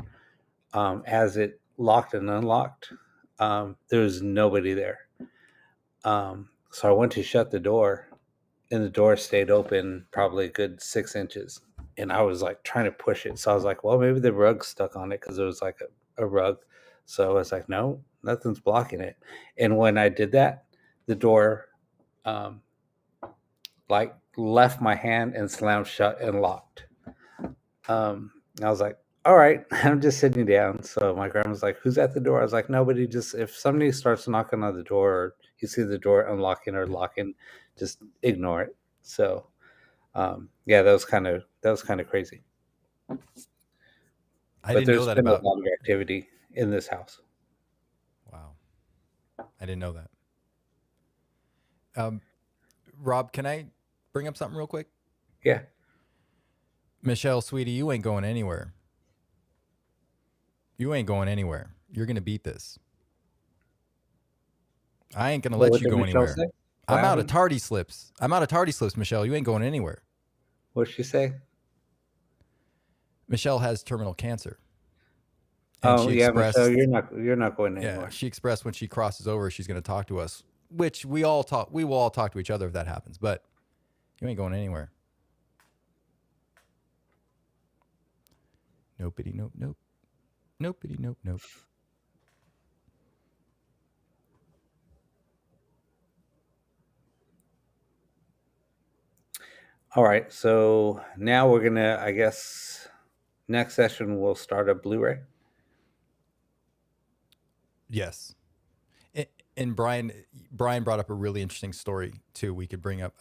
as it locked and unlocked. There was nobody there. So I went to shut the door, and the door stayed open probably a good 6 inches. And I was like trying to push it. So I was like, well, maybe the rug's stuck on it because it was like a rug. So I was like, no, nothing's blocking it. And when I did that, the door um, like left my hand and slammed shut and locked. I was like, all right, I'm just sitting down. So my grandma's like, who's at the door? I was like, nobody. Just if somebody starts knocking on the door, or you see the door unlocking or locking, just ignore it. So yeah, that was kind of crazy. I But didn't know there's that been a about. lot of activity in this house. Wow, I didn't know that. Um, Rob, can I bring up something real quick? Yeah. Michelle, sweetie, you ain't going anywhere. You ain't going anywhere. You're gonna beat this. I ain't gonna Well, let what you did go Michelle anywhere. say? What I'm out of happened? tardy slips. I'm out of tardy slips, Michelle. You ain't going anywhere. What did she say? Michelle has terminal cancer, and Oh she yeah, Michelle, expressed, you're not going yeah, anywhere. she expressed when she crosses over, she's going to talk to us, which we all talk. We will all talk to each other if that happens. But you ain't going anywhere. Nopey, nope, nope, nopey, nope, nope. All right, so now we're gonna, I guess, next session we'll start a Blu-ray. Yes. And Brian brought up a really interesting story too. We could bring up.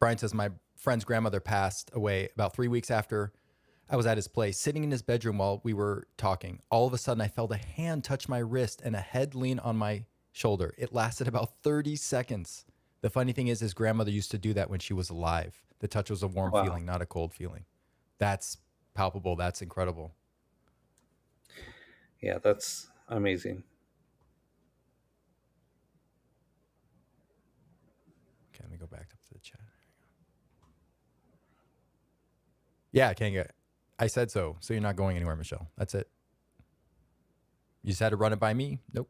Brian says my friend's grandmother passed away about 3 weeks after I was at his place, sitting in his bedroom while we were talking. All of a sudden, I felt a hand touch my wrist and a head lean on my shoulder. It lasted about 30 seconds. The funny thing is, his grandmother used to do that when she was alive. The touch was a warm Wow. feeling, not a cold feeling. That's palpable. That's incredible. Yeah, that's amazing. Okay, let me go back up to the chat. Yeah, Kanga. I said so. So you're not going anywhere, Michelle. That's it. You just had to run it by me? Nope.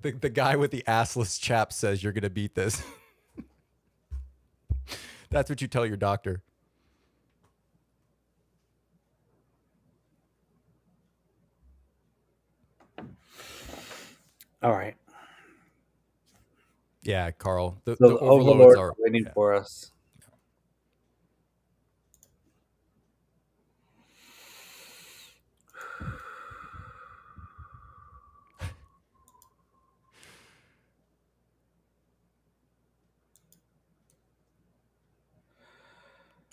The guy with the assless chap says you're going to beat this. That's what you tell your doctor. All right. Yeah, Carl. The The overloads overlords are, are waiting yeah. for us.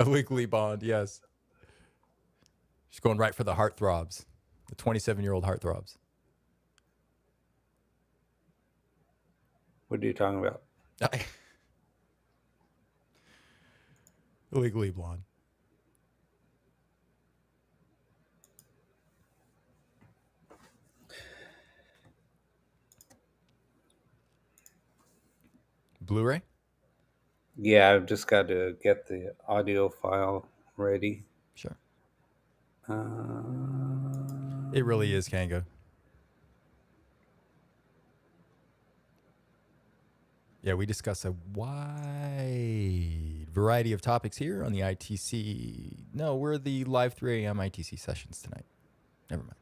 A legally bond, yes. She's going right for the heartthrobs, the 27-year-old heartthrobs. What are you talking about? Legally blonde. Blu-ray? Yeah, I've just got to get the audio file ready. Sure. It really Um, is Kanga. Yeah, we discuss a wide variety of topics here on the ITC. No, we're the live 3 a.m. ITC sessions tonight. Never mind.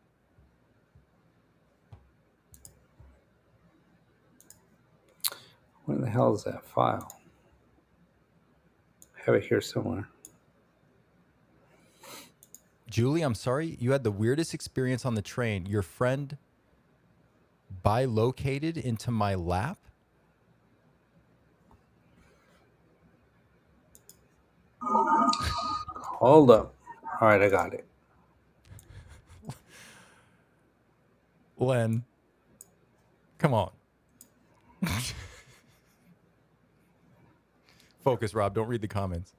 where the hell is that file? I have it here somewhere. Julie, I'm sorry. You had the weirdest experience on the train. Your friend bilocated into my lap? Hold up. All right, I got it. Len, come on. Focus, Rob. Don't read the comments.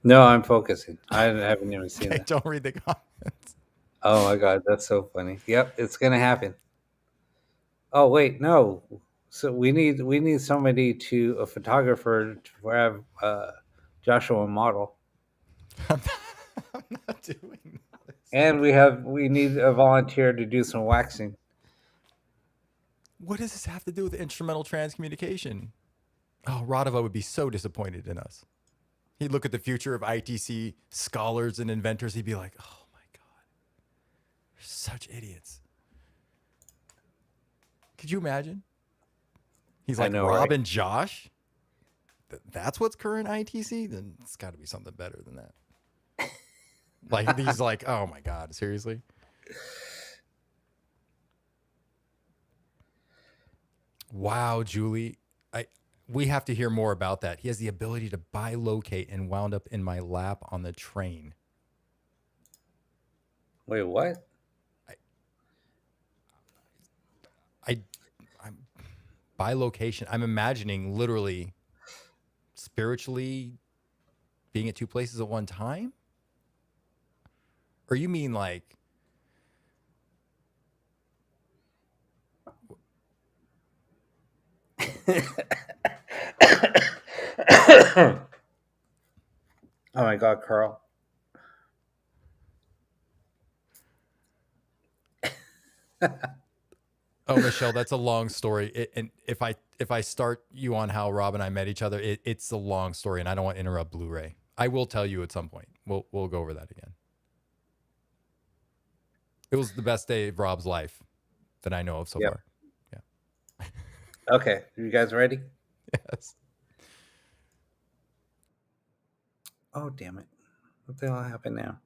No, I'm focusing. I haven't even seen Okay, that. don't read the comments. Oh my god, that's so funny. Yep, it's gonna happen. Oh wait, no. So we need somebody to a photographer to have Joshua model, I'm not doing this. and we need a volunteer to do some waxing. What does this have to do with instrumental transcommunication? Oh, Radova would be so disappointed in us. He'd look at the future of ITC scholars and inventors. He'd be like, oh my God, they're such idiots. Could you imagine? He's I like, know, Rob right? and Josh? That's what's current ITC? Then it's got to be something better than that. Like, he's like, oh my God, seriously? Wow, Julie. We have to hear more about that. He has the ability to bilocate and wound up in my lap on the train. Wait, what? I, I'm bilocation. I'm imagining literally spiritually being at two places at one time? Or you mean like Oh my God, Carl. oh, Michelle, that's a long story. And if I start you on how Rob and I met each other, it's a long story, and I don't want to interrupt Blu-ray. I will tell you at some point. We'll go over that again. It was the best day of Rob's life that I know of so Yep. far. Yeah. Okay, you guys ready? Yes. Oh, damn it! What the hell happened now?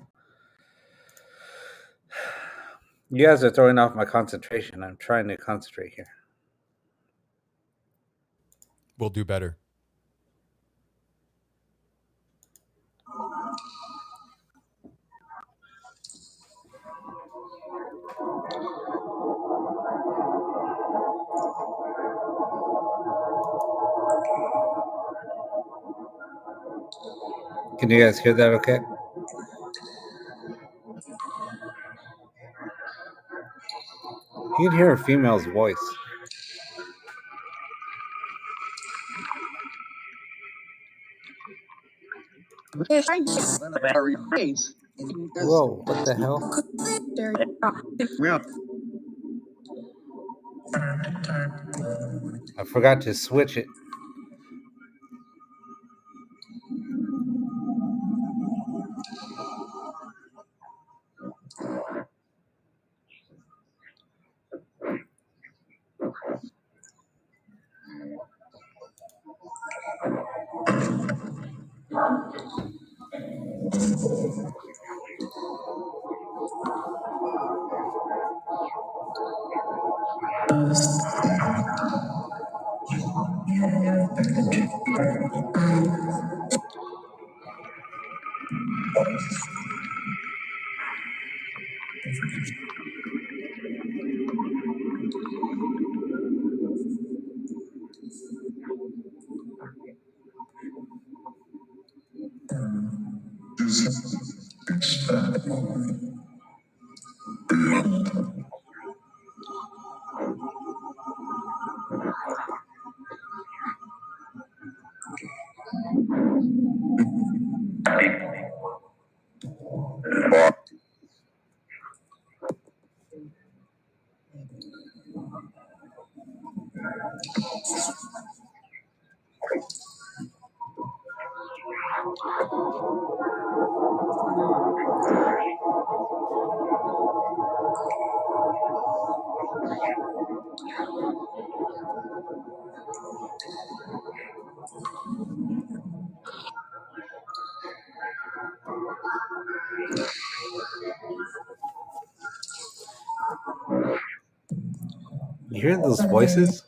You guys are throwing off my concentration. I'm trying to concentrate here. We'll do better. Can you guys hear that? Okay. You can hear a female's voice. Whoa! What the hell? I forgot to switch it. You hear those voices?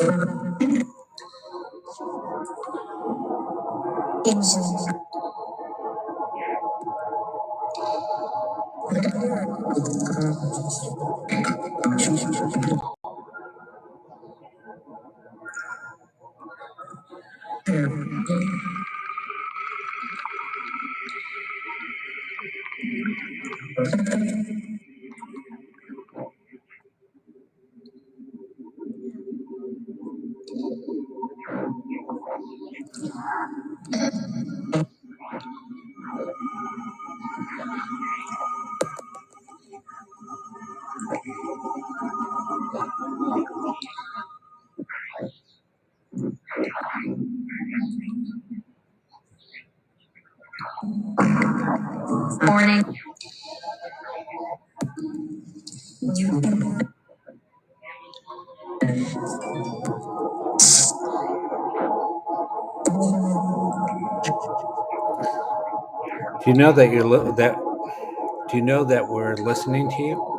Do you know that Do you know that we're listening to you?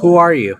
Who are you?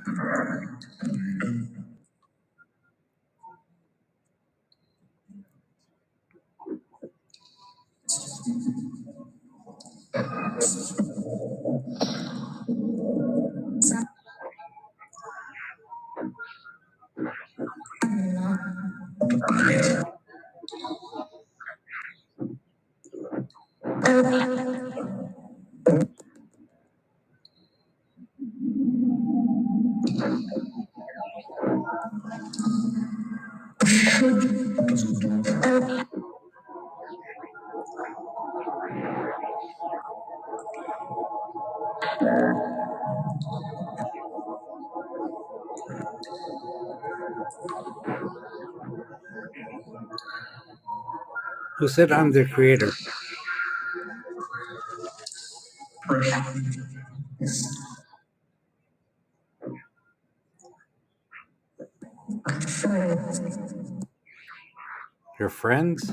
Who said I'm the creator? Your friends?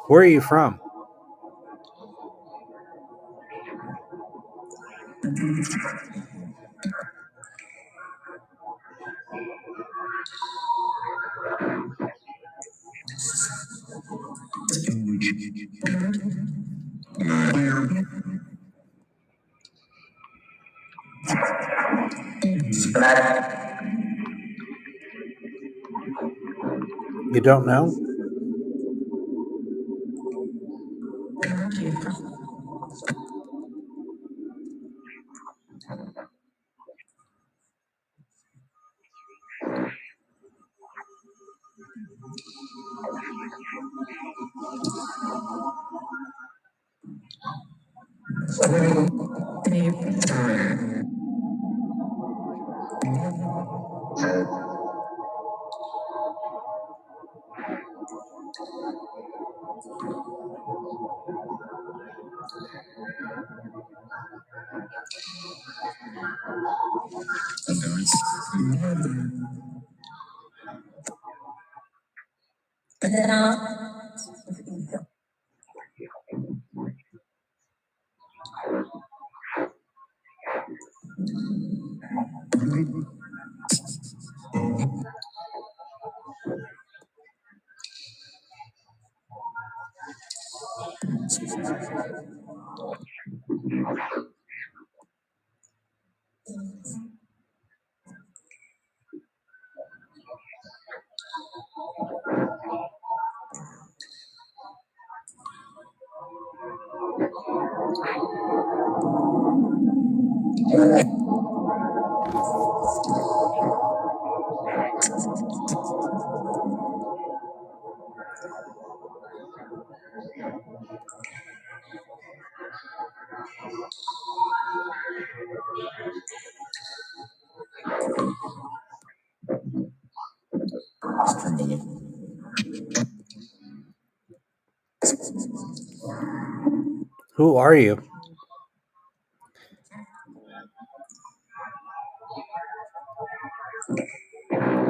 Where are you from? You don't know? Who are you?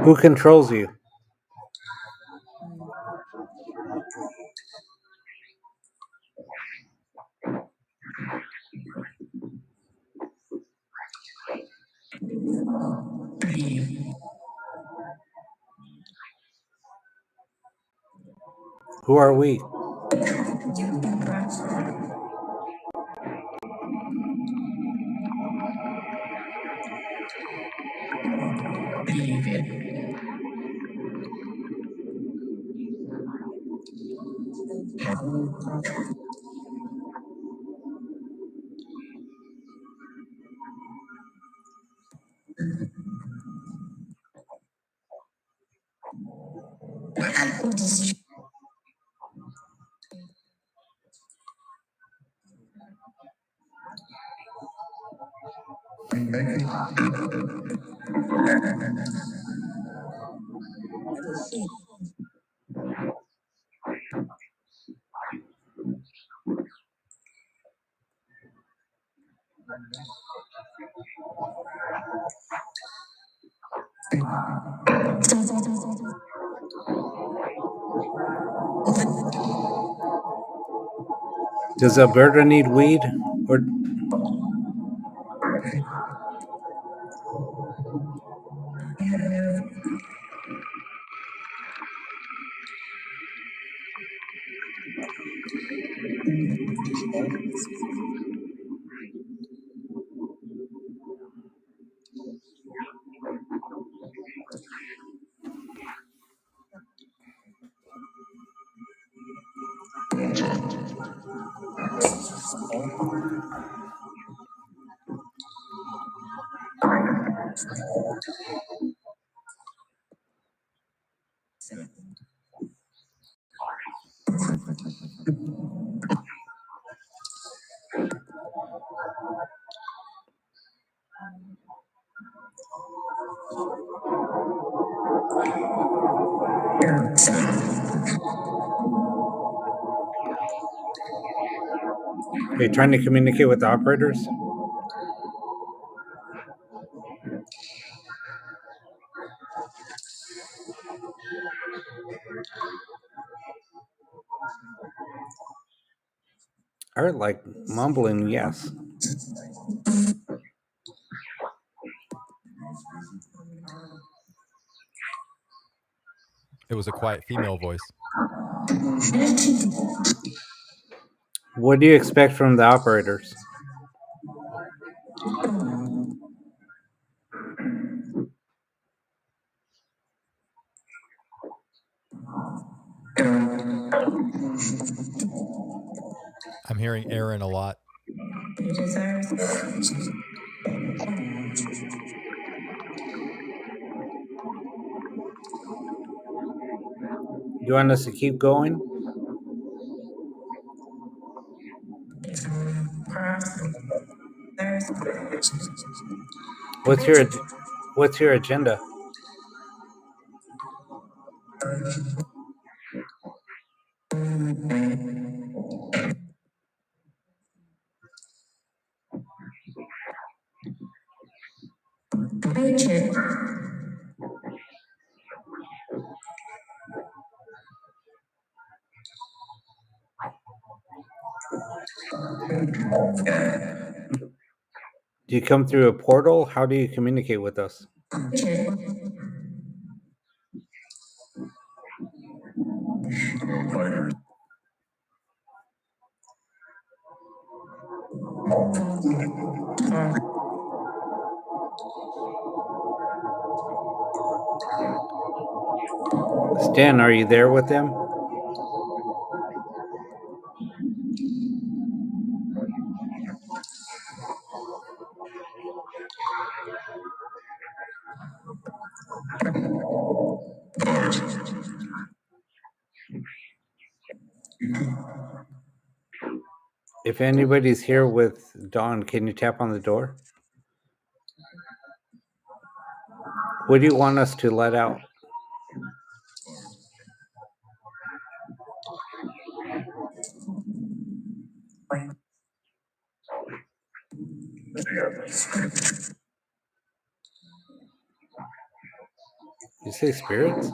Who controls you? Who are we? Does Alberta need weed? Or Are you trying to communicate with the operators? I heard like mumbling, yes. It was a quiet female voice. What do you expect from the operators? I'm hearing Aaron a lot. You want us to keep going? What's your What's your agenda? Do you come through a portal? How do you communicate with us? Stan, are you there with them? If anybody's here with Dawn, can you tap on the door? What do you want us to let out? You say spirits?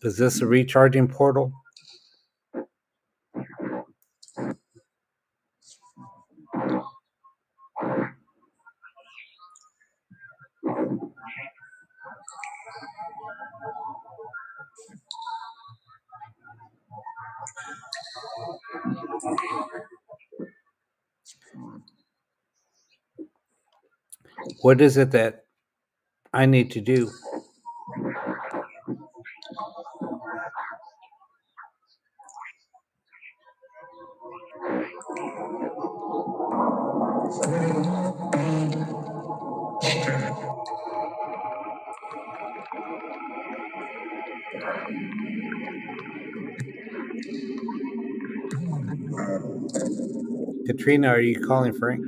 Is this a recharging portal? What is it that I need to do? Katrina, are you calling Frank?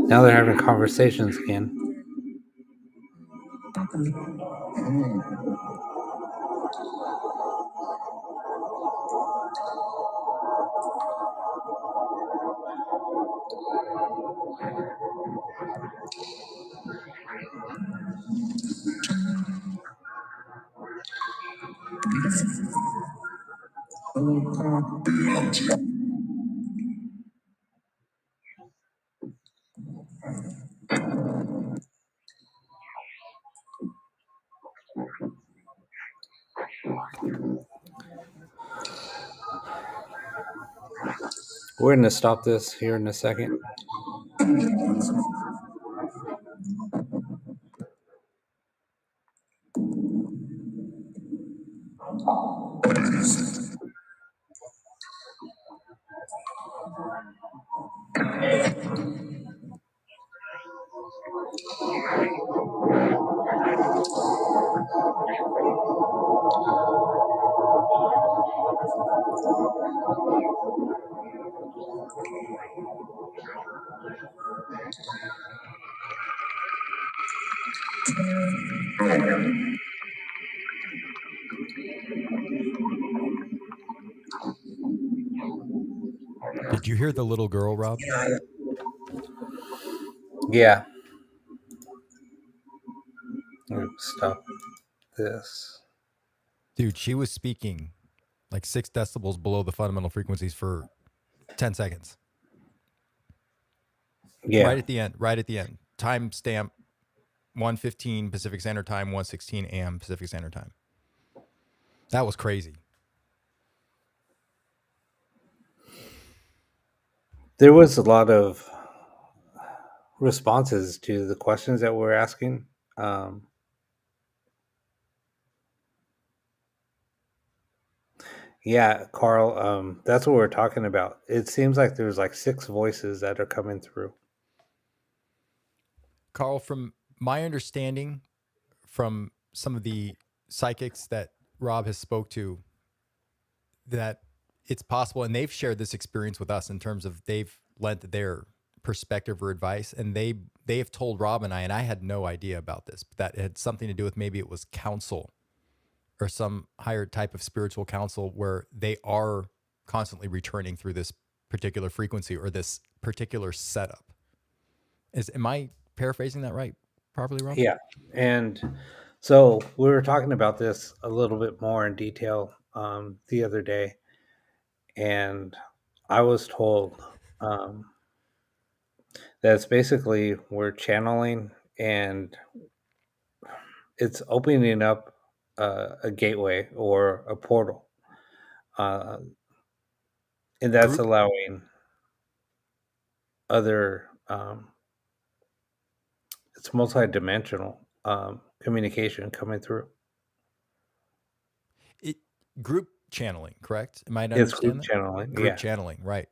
Now they're having conversations again. We're going to stop this here in a second. Did you hear the little girl, Rob? Yeah. Stop this. Dude, she was speaking like 6 decibels below the fundamental frequencies for 10 seconds. Yeah. Right at the end. Right at the end. Time stamp 1:15 Pacific Standard Time, 1:16 a.m. Pacific Standard Time. That was crazy. There was a lot of responses to the questions that we're asking. Yeah, Carl, that's what we're talking about. It seems like there's like 6 voices that are coming through. Carl, from my understanding, from some of the psychics that Rob has spoke to, that it's possible, and they've shared this experience with us in terms of they've lent their perspective or advice, and they have told Rob and I had no idea about this, but that it had something to do with maybe it was counsel or some higher type of spiritual counsel where they are constantly returning through this particular frequency or this particular setup. Am I paraphrasing that right properly, Rob? Yeah. And so we were talking about this a little bit more in detail the other day. And I was told that it's basically we're channeling and it's opening up a gateway or a portal. Uh, and that's Group allowing other, it's multidimensional communication coming through. it, group channeling, correct? Am I to It's group understand that? channeling. Group Yeah. channeling, right.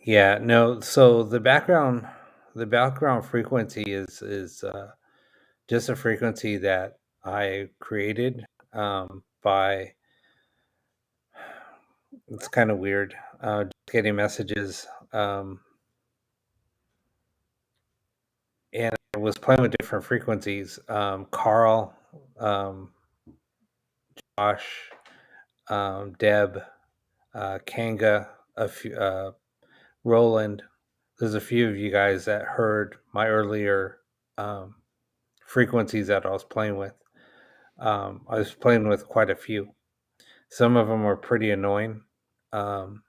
Yeah, no. So the background frequency is just a frequency that I created by. It's kind of weird. Just getting messages, and I was playing with different frequencies. Carl, um, Josh, Deb, Kanga, a few, Roland. There's a few of you guys that heard my earlier um, frequencies that I was playing with. I was playing with quite a few. Some of them were pretty annoying. Um,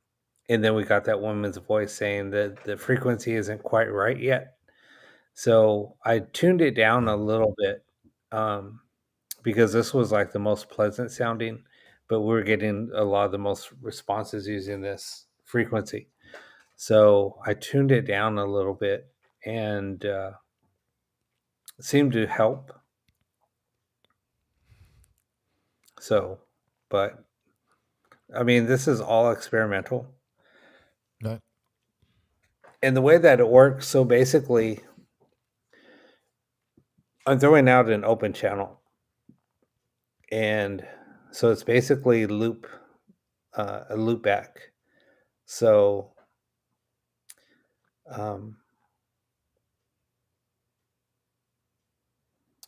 and then we got that woman's voice saying that the frequency isn't quite right yet. So I tuned it down a Right. little bit, um, because this was like the most pleasant sounding, but we were getting a lot of the most responses using this frequency. So I tuned it down a little bit, and it seemed to help. So, but I mean, this is all experimental. No. And the way that it works, so basically, I'm throwing out an open channel. And so it's basically a loop back. So, um,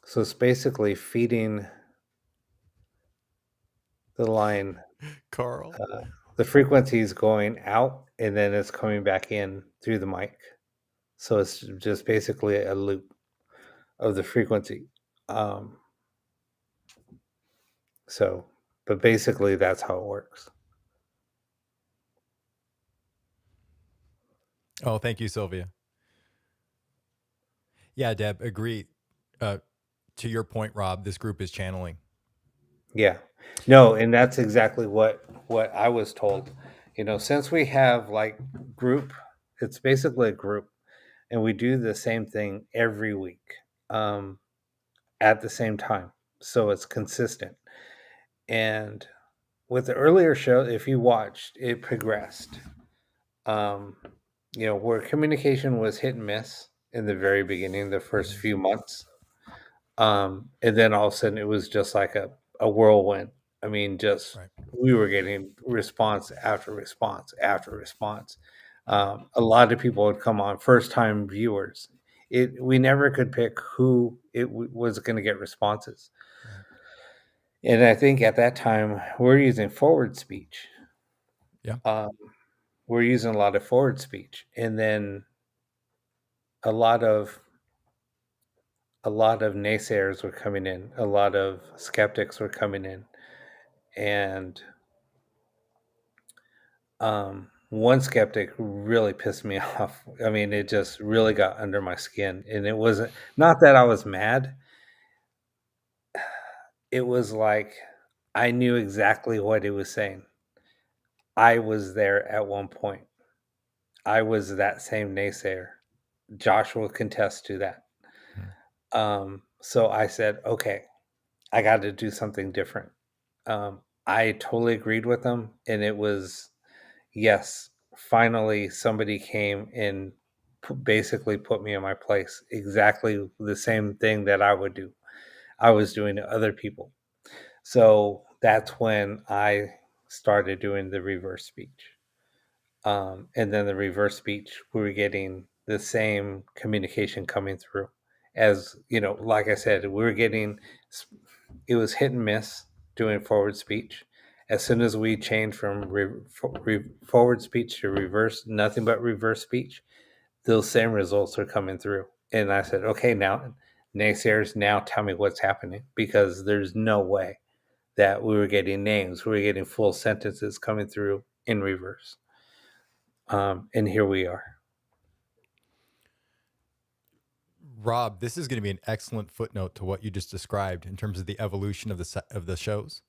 so it's basically feeding the line. Carl. The frequency is going out and then it's coming back in through the mic. So it's just basically a loop of the frequency. Um, so, but basically that's how it works. Oh, thank you, Sylvia. Yeah, Deb, agree. Uh, to your point, Rob, this group is channeling. Yeah. No, and that's exactly what I was told. Since we have like group, it's basically a group, and we do the same thing every week, um, at the same time, so it's consistent. And with the earlier show, if you watched, it progressed. Um, where communication was hit and miss in the very beginning, the first Mhm. few months, and then all of a sudden it was just like a whirlwind. I mean, just Right. we were getting response after response after response. A lot of people would come on, first time viewers. We never could pick who was going to get responses. Right. And I think at that time we're using forward speech. Yeah. Um, we're using a lot of forward speech, and then a lot of a lot of naysayers were coming in. A lot of skeptics were coming in, and one skeptic really pissed me off. I mean, it just really got under my skin, and it wasn't not that I was mad. It was like I knew exactly what he was saying. I was there at one point. I was that same naysayer. Josh will contest to that. Mhm. So I said, okay, I got to do something different. I totally agreed with him, and it was yes, finally somebody came and basically put me in my place. Exactly the same thing that I would do. I was doing to other people. So that's when I started doing the reverse speech. And then the reverse speech, we were getting the same communication coming through. As like I said, we were getting it was hit and miss doing forward speech. As soon as we changed from forward speech to reverse, nothing but reverse speech, those same results are coming through. And I said, okay, now, naysayers, now tell me what's happening, because there's no way that we were getting names. We were getting full sentences coming through in reverse. And here we are. Rob, this is going to be an excellent footnote to what you just described in terms of the evolution of the shows.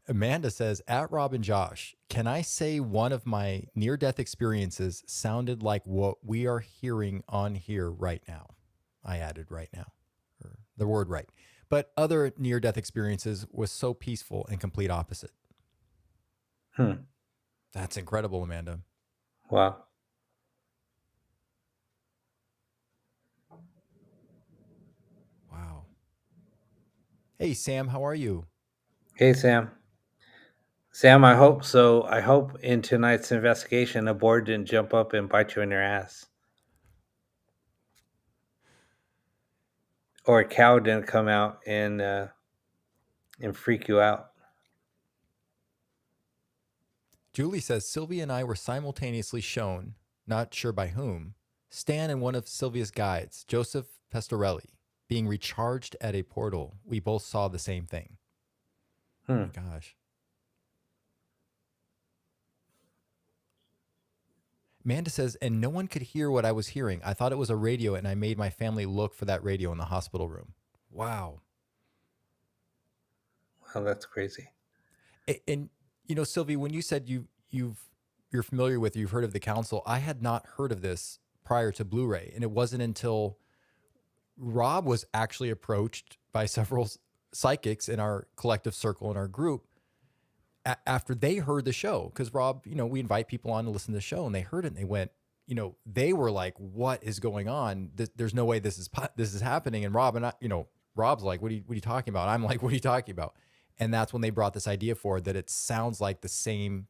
Amanda says, at Rob and Josh, can I say one of my near death experiences sounded like what we are hearing on here right now? I added right now, or the word right. But other near death experiences was so peaceful and complete opposite. Hmm. That's incredible, Amanda. Wow. Wow. Hey, Sam, how are you? Hey, Sam. Sam, I hope so. I hope in tonight's investigation, a board didn't jump up and bite you in your ass, or a cow didn't come out and freak you out. Julie says Sylvia and I were simultaneously shown, not sure by whom, Stan and one of Sylvia's guides, Joseph Pestorelli, being recharged at a portal. We both saw the same thing. Oh my Hmm. gosh. Amanda says, and no one could hear what I was hearing. I thought it was a radio, and I made my family look for that radio in the hospital room. Wow. Well, that's crazy. And you know, Sylvie, when you said you're familiar with, you've heard of the council, I had not heard of this prior to Blu-ray, and it wasn't until Rob was actually approached by several psychics in our collective circle in our group after they heard the show. Because Rob, you know, we invite people on to listen to the show, and they heard it, and they went, you know, they were like, "What is going on? There's no way this is happening." And Rob and I, you know, Rob's like, what are you talking about?" I'm like, "What are you talking about?" And that's when they brought this idea forward that it sounds like the same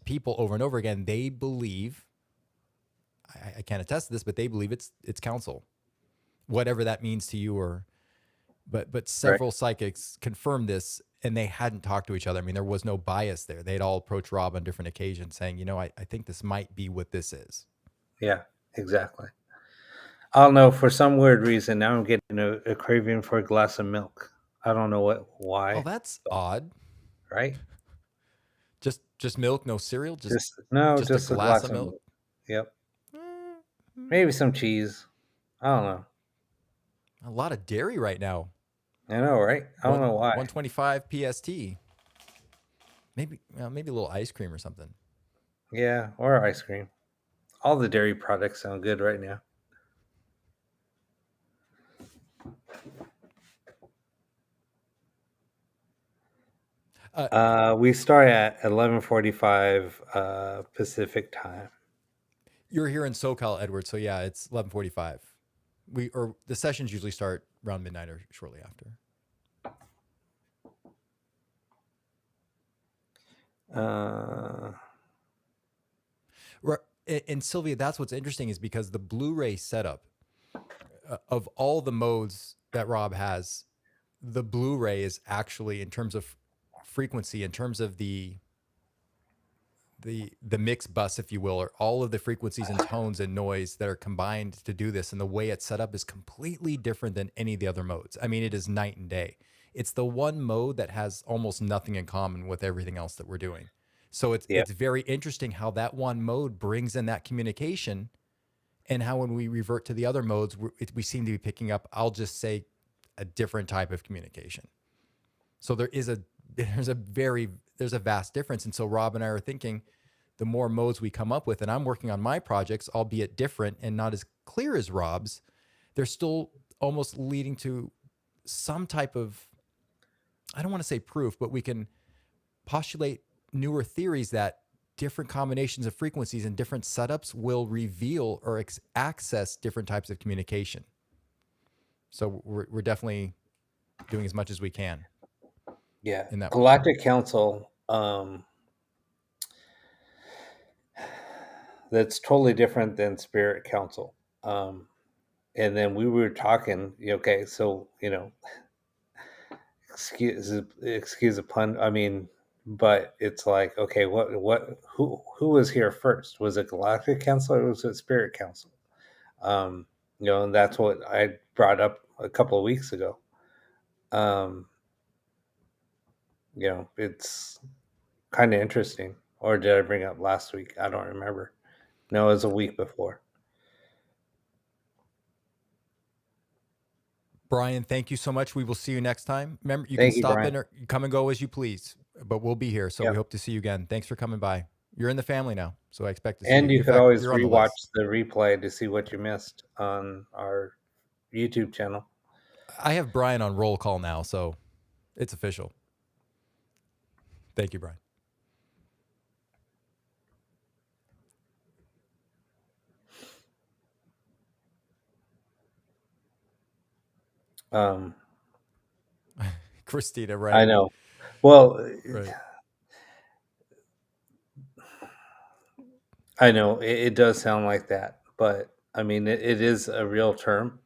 people over and over again. They believe, I can't attest to this, but they believe it's counsel, whatever that means to you. Or but Right. several psychics confirmed this, and they hadn't talked to each other. I mean, there was no bias there. They'd all approached Rob on different occasions saying, you know, I think this might be what this is. Yeah, exactly. I don't know. For some weird reason, now I'm getting a craving for a glass of milk. I don't know Oh, why, that's but odd. right? Just milk, no cereal, Just no, just a just a glass glass of of milk. milk. Yep. Mm, Maybe some cheese. I don't know. a lot of dairy right now. I know, right? I don't One know why. 125 PST. Maybe a little ice cream or something. Yeah, or ice cream. All the dairy products sound good right now. Uh, We start at 11:45 Pacific time. you're here in SoCal, Edward, so yeah, it's 11:45. The sessions usually start around midnight or shortly after. Uh, And Sylvia, that's what's interesting is because the Blu-ray setup of all the modes that Rob has, the Blu-ray is actually in terms of frequency, in terms of the mix bus, if you will, or all of the frequencies and tones and noise that are combined to do this, and the way it's set up is completely different than any of the other modes. I mean, it is night and day. It's the one mode that has almost nothing in common with everything else that we're doing. So yeah, it's very interesting how that one mode brings in that communication, and how when we revert to the other modes, we seem to be picking up, I'll just say, a different type of communication. So there's a very there's a vast difference. And so Rob and I are thinking, the more modes we come up with, and I'm working on my projects, albeit different and not as clear as Rob's, they're still almost leading to some type of, I don't want to say proof, but we can postulate newer theories that different combinations of frequencies and different setups will reveal or access different types of communication. So we're definitely doing as much as we can yeah. in that. Galactic Council. That's totally different than Spirit Council. Um, and then we were talking. Okay, so excuse the pun. I mean, but it's like, okay, who was here first? Was it Galactic Council or was it Spirit Council? Um, and that's what I brought up a couple of weeks ago. Um, it's kind of interesting. Or did I bring it up last week? I don't remember. No, it was a week before. Brian, thank you so much. We will see you next time. Remember, you can Thank you, stop Brian. in or come and go as you please, but we'll be here. So we Yep. hope to see you again. Thanks for coming by. You're in the family now, so I expect to see you. And you In could fact, always you're on the rewatch list. the replay to see what you missed on our YouTube channel. I have Brian on roll call now, so it's official. Thank you, Brian. Um, Christina, I right? know. Well, Right. I know it does sound like that, but I mean, it is a real term.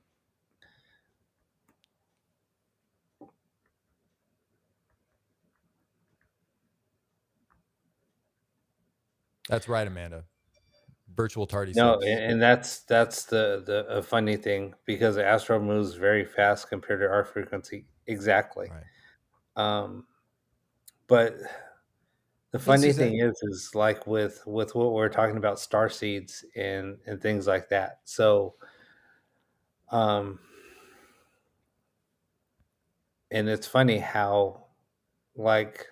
That's right, Amanda. Virtual tardy No, subs. and that's the a funny thing because the astro moves very fast compared to our frequency. Exactly. Right. Um, but the It's funny just that. thing is like with what we're talking about star seeds and things like that. So um and it's funny how like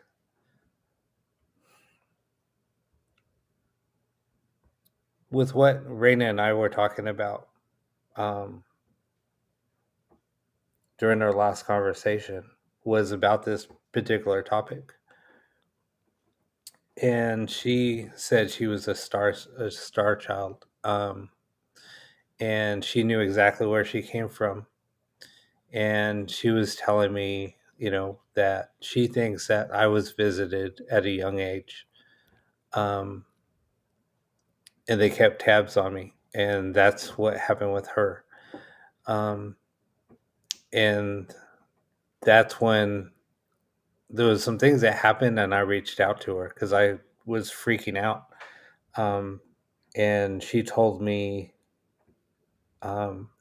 with what Raina and I were talking about um during our last conversation was about this particular topic. And she said she was a star child. And she knew exactly where she came from. And she was telling me, that she thinks that I was visited at a young age. Um, and they kept tabs on me. And that's what happened with her. Um, and that's when there was some things that happened and I reached out to her because I was freaking out. Um, and she told me,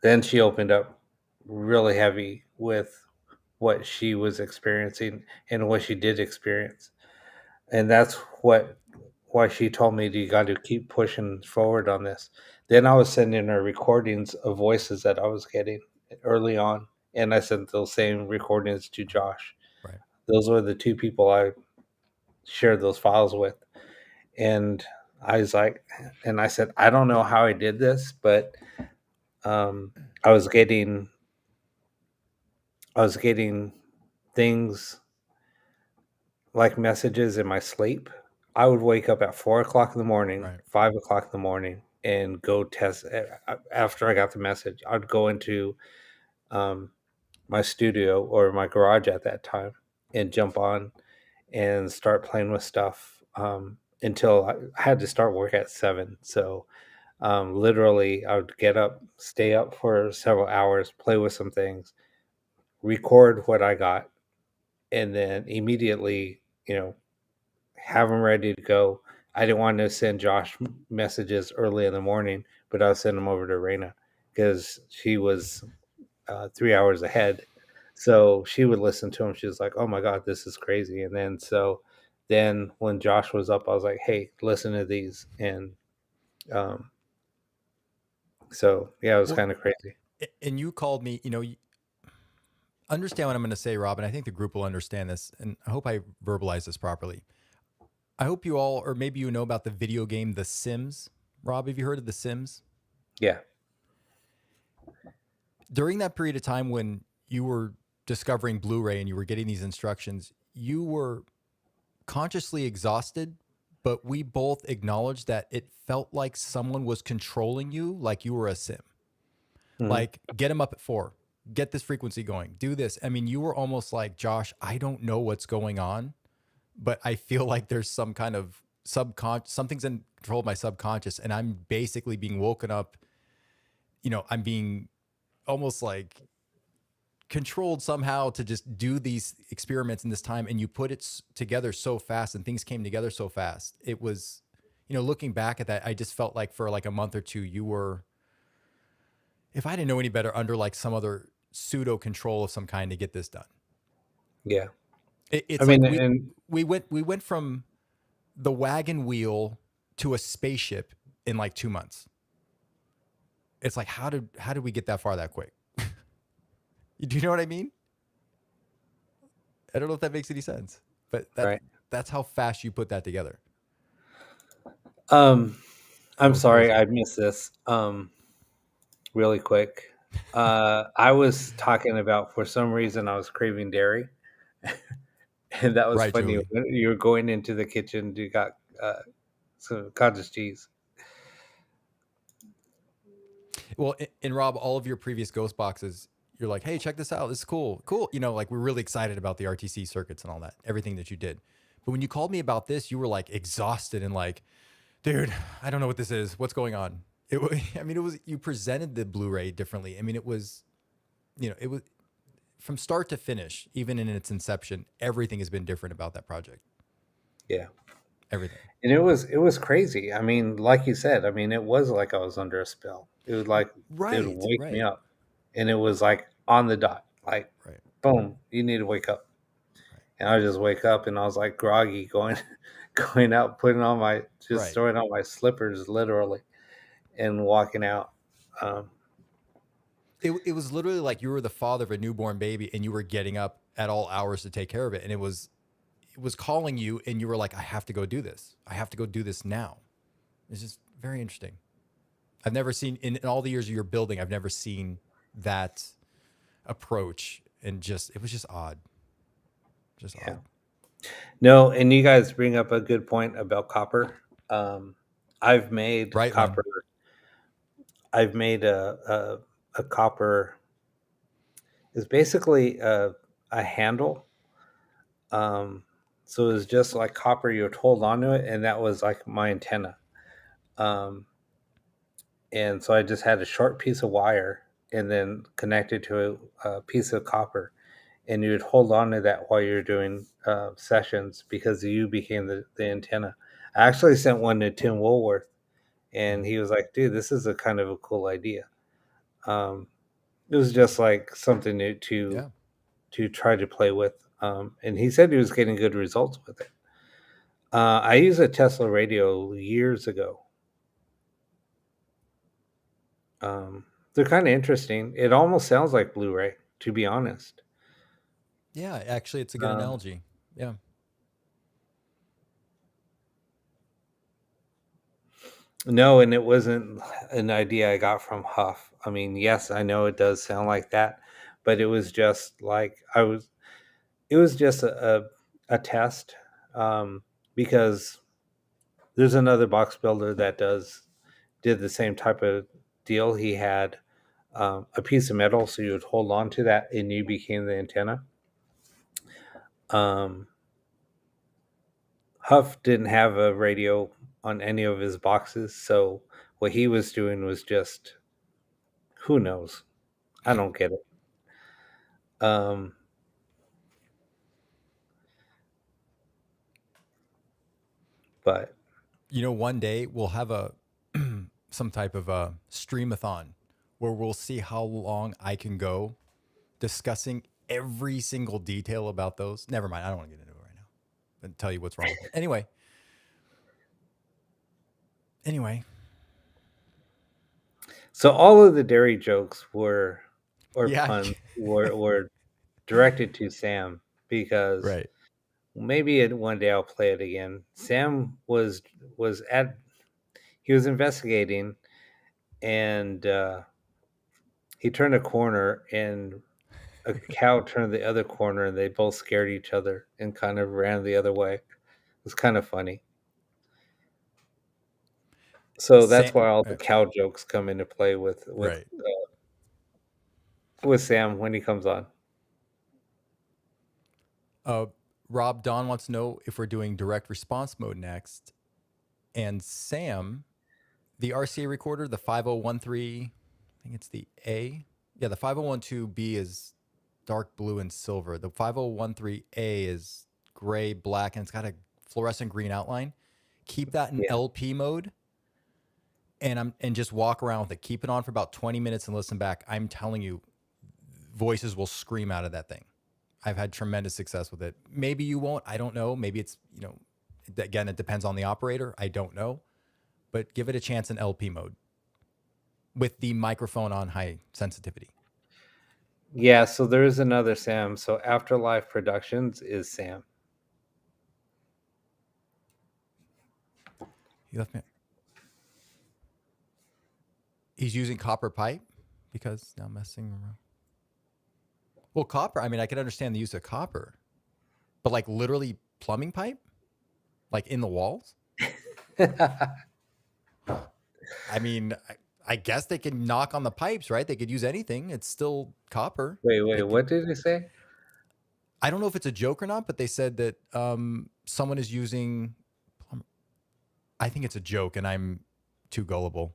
then she opened up really heavy with what she was experiencing and what she did experience. And that's what why she told me you got to keep pushing forward on this. Then I was sending her recordings of voices that I was getting early on, and I sent those same recordings to Josh. Right. Those were the two people I shared those files with. And I was like, and I said, I don't know how I did this, but um, I was getting I was getting things like messages in my sleep. I would wake up at 4 o'clock in the morning, Right. 5 o'clock in the morning, and go test. After I got the message, I'd go into um, my studio or my garage at that time and jump on and start playing with stuff until I had to start work at 7. So literally, I would get up, stay up for several hours, play with some things, record what I got, and then immediately, have them ready to go. I didn't want to send Josh messages early in the morning, but I would send them over to Raina because she was 3 hours ahead. So she would listen to him. She was like, "Oh my god, this is crazy!" And then when Josh was up, I was like, "Hey, listen to these." And um, so yeah, it was Well, kind of crazy. and you called me, understand what I'm going to say, Rob, and I think the group will understand this, and I hope I verbalize this properly. I hope you all, or maybe you know about the video game The Sims. Rob, have you heard of The Sims? Yeah. During that period of time when you were discovering Blu-ray and you were getting these instructions, you were consciously exhausted, but we both acknowledged that it felt like someone was controlling you, like you were a sim. Hmm. Like, get him up at 4, get this frequency going, do this. I mean, you were almost like, Josh, I don't know what's going on, but I feel like there's some kind of subconscious, something's in control of my subconscious, and I'm basically being woken up. I'm being almost like controlled somehow to just do these experiments in this time. And you put it together so fast, and things came together so fast. It was, looking back at that, I just felt like for like a month or two, you were, if I didn't know any better, under like some other pseudo control of some kind to get this done. Yeah. I It's like mean, we and we went from the wagon wheel to a spaceship in like 2 months. It's like how did we get that far that quick? Do you know what I mean? I don't know if that makes any sense, but right. that's how fast you put that together. Um, A I'm little sorry crazy. I missed this. Really quick. I was talking about for some reason I was craving dairy, and that was Right, funny. Joey. When you were going into the kitchen, you got some cottage cheese. Well, and Rob, all of your previous ghost boxes, you're like, hey, check this out. This is cool. Cool. Like we're really excited about the RTC circuits and all that, everything that you did. But when you called me about this, you were like exhausted and like, dude, I don't know what this is. What's going on? I mean, it was, you presented the Blu-ray differently. I mean, it was from start to finish, even in its inception, everything has been different about that project. Yeah. everything. And it was crazy. I mean, like you said, I mean, it was like I was under a spell. It was like it would Right, wake me right, up, and it was like on the dot, like right, boom, you need to wake up. right, And I just wake up, and I was like groggy, going, going out, putting on my, just right. throwing on my slippers, literally, and walking out. Um, It was literally like you were the father of a newborn baby and you were getting up at all hours to take care of it, and it was calling you, and you were like, I have to go do this. I have to go do this now. It's just very interesting. I've never seen in all the years of your building, I've never seen that approach, and just it was just odd. Just yeah. odd. No, and you guys bring up a good point about copper. Um, I've made Right one. copper. I've made a copper is basically a handle. Um, so it was just like copper. You would hold onto it, and that was like my antenna. Um, and so I just had a short piece of wire and then connected to a piece of copper, and you would hold on to that while you're doing sessions because you became the antenna. I actually sent one to Tim Woolworth, and Mm. he was like, "Dude, this is a kind of a cool idea." Um, it was just like something Yeah. to try to play with, and he said he was getting good results with it. I used a Tesla radio years ago. Um, they're kind of interesting. It almost sounds like Blu-ray, to be honest. Yeah. Actually, it's a good Um, analogy. Yeah. no, and it wasn't an idea I got from Huff. I mean, yes, I know it does sound like that, but it was just like I was. It was just a test, because there's another box builder that did the same type of deal. He had a piece of metal, so you would hold on to that, and you became the antenna. Um, Huff didn't have a radio on any of his boxes, so what he was doing was just, who knows? I don't get it. Um, but One day we'll have a some type of a streamathon where we'll see how long I can go discussing every single detail about those. Never mind. I don't want to get into it right now and tell you what's wrong with them. Anyway, so all of the dairy jokes were, or yeah, puns were directed to Sam because right. maybe one day I'll play it again. Sam was at he was investigating, and he turned a corner, and a cow turned the other corner, and they both scared each other and kind of ran the other way. It was kind of funny. So Sam, that's why all the cow jokes come into play right. with Sam when he comes on. Uh, Rob Don wants to know if we're doing direct response mode next. And Sam, the RCA recorder, the 5013, I think it's the A. Yeah, the 5012B is dark blue and silver. The 5013A is gray, black, and it's got a fluorescent green outline. Keep that in Yeah. LP mode and just walk around with it. Keep it on for about 20 minutes and listen back. I'm telling you, voices will scream out of that thing. I've had tremendous success with it. Maybe you won't. I don't know. Maybe it's, again, it depends on the operator. I don't know. But give it a chance in LP mode with the microphone on high sensitivity. Yeah, so there is another Sam. So Afterlife Productions is Sam. He left me. He's using copper pipe because now messing around. Well, copper, I mean, I can understand the use of copper, but like literally plumbing pipe, like in the walls. I mean, I guess they can knock on the pipes, right? They could use anything. It's still copper. Wait, They could. what did you say? I don't know if it's a joke or not, but they said that someone is using. I think it's a joke, and I'm too gullible.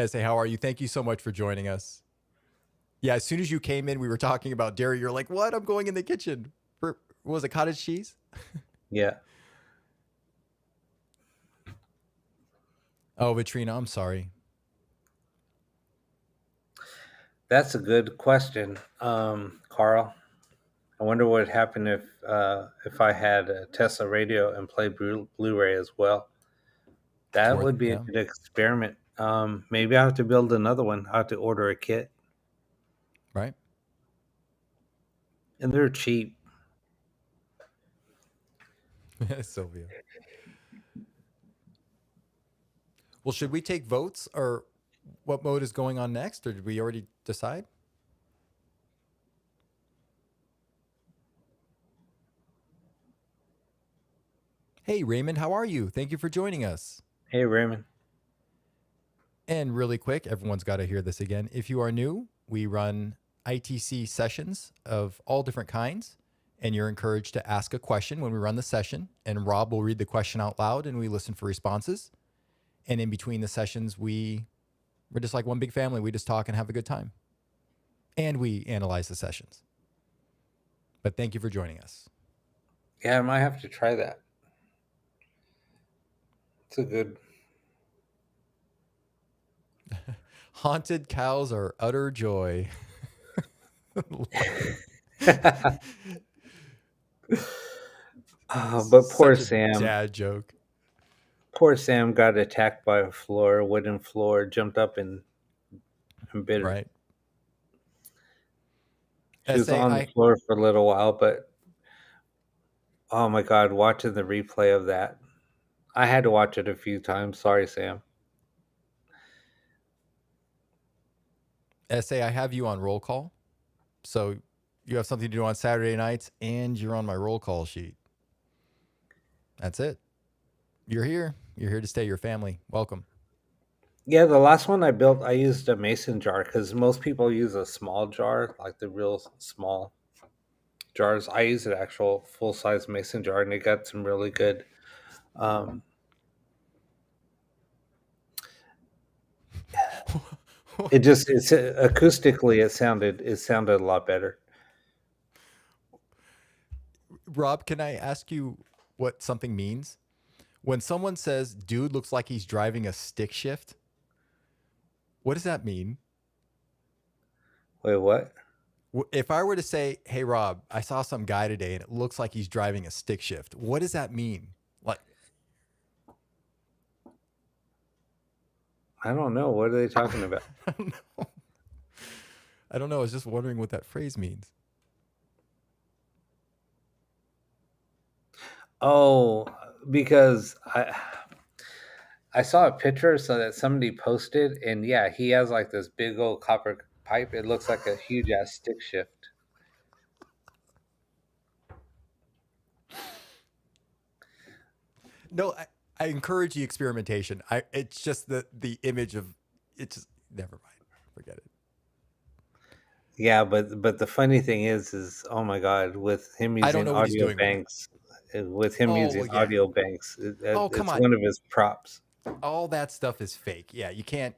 Say, how are you? Thank you so much for joining us. Yeah, as soon as you came in, we were talking about dairy. You're like, what? I'm going in the kitchen for, what was it, cottage cheese? Yeah, Oh, Vitrina, I'm sorry. that's a good question, Carl. I wonder what would happen if I had a Tesla radio and played Blu-ray as well. It's That worth, would be a yeah, good experiment. Maybe I have to build another one. I have to order a kit, right? and they're cheap. Sylvia. Well, should we take votes or what mode is going on next? Or did we already decide? Hey, Raymond, how are you? Thank you for joining us. Hey, Raymond. And really quick, everyone's got to hear this again. If you are new, we run ITC sessions of all different kinds, and you're encouraged to ask a question when we run the session. And Rob will read the question out loud, and we listen for responses. And in between the sessions, we're just like one big family. We just talk and have a good time, and we analyze the sessions. But thank you for joining us. Yeah, I might have to try that. It's a good. Haunted cows are utter joy. But Such a dad joke. poor Sam got attacked by a wooden floor, jumped up and bit her. Right. She was SA, on the floor for a little while, but oh my god, watching the replay of that, I had to watch it a few times. Sorry, Sam. I have you on roll call. So you have something to do on Saturday nights and you're on my roll call sheet. That's it. You're here. You're here to stay. Your family. Welcome. Yeah, the last one I built, I used a mason jar because most people use a small jar, like the real small jars. I used an actual full size mason jar, and it got some really good. Um, it's acoustically, it sounded a lot better. Rob, can I ask you what something means? When someone says, dude looks like he's driving a stick shift, what does that mean? Wait, what? If I were to say, hey, Rob, I saw some guy today and it looks like he's driving a stick shift, what does that mean? Like, I don't know. What are they talking about? I don't know. I don't know. I was just wondering what that phrase means. Oh, because I saw a picture so that somebody posted, and yeah, he has like this big old copper pipe. It looks like a huge ass stick shift. No, I encourage the experimentation. It's just the image of it. Just never mind. Forget it. Yeah, but the funny thing is oh my god, with him I don't using know what he's audio doing with it. banks, with him Oh using well, yeah. audio banks, Oh come it's on. one of his props. All that stuff is fake. Yeah, you can't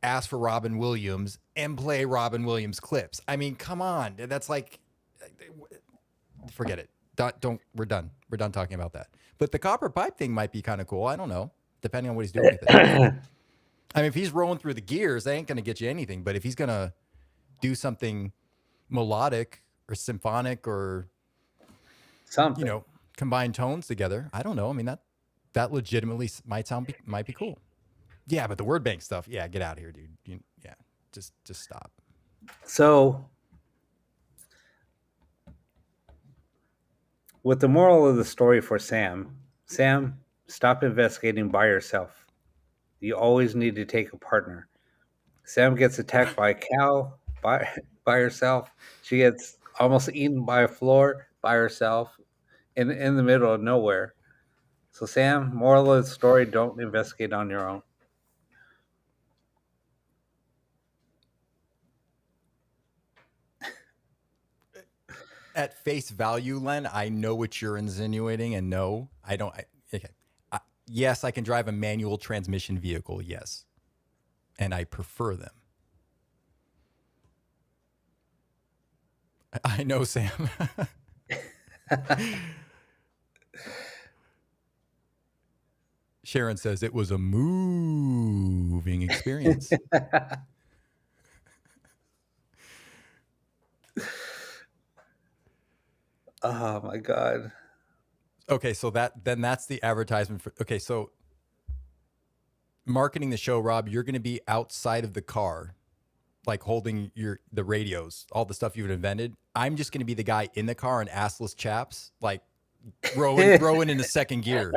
ask for Robin Williams and play Robin Williams clips. I mean, come on. That's like, forget it. Don't. We're done. We're done talking about that. But the copper pipe thing might be kind of cool. I don't know, depending on what he's doing with it. I mean, if he's rolling through the gears, they ain't going to get you anything. But if he's going to do something melodic or symphonic or Something. combine tones together, I don't know. I mean that legitimately might be cool. Yeah, but the word bank stuff, yeah, get out of here, dude. Yeah, just stop. So, with the moral of the story for Sam, stop investigating by yourself. You always need to take a partner. Sam gets attacked by a cow by herself. She gets almost eaten by a floor by herself in the middle of nowhere. So Sam, moral of the story: don't investigate on your own. At face value, Len, I know what you're insinuating, and no, I don't. Okay, yes, I can drive a manual transmission vehicle. Yes, and I prefer them. I know, Sam. Sharon says it was a moving experience. Oh my God. Okay, so that's the advertisement for. Okay, so marketing the show, Rob, you're going to be outside of the car, like holding the radios, all the stuff you've invented. I'm just going to be the guy in the car in assless chaps, like rowing into second gear.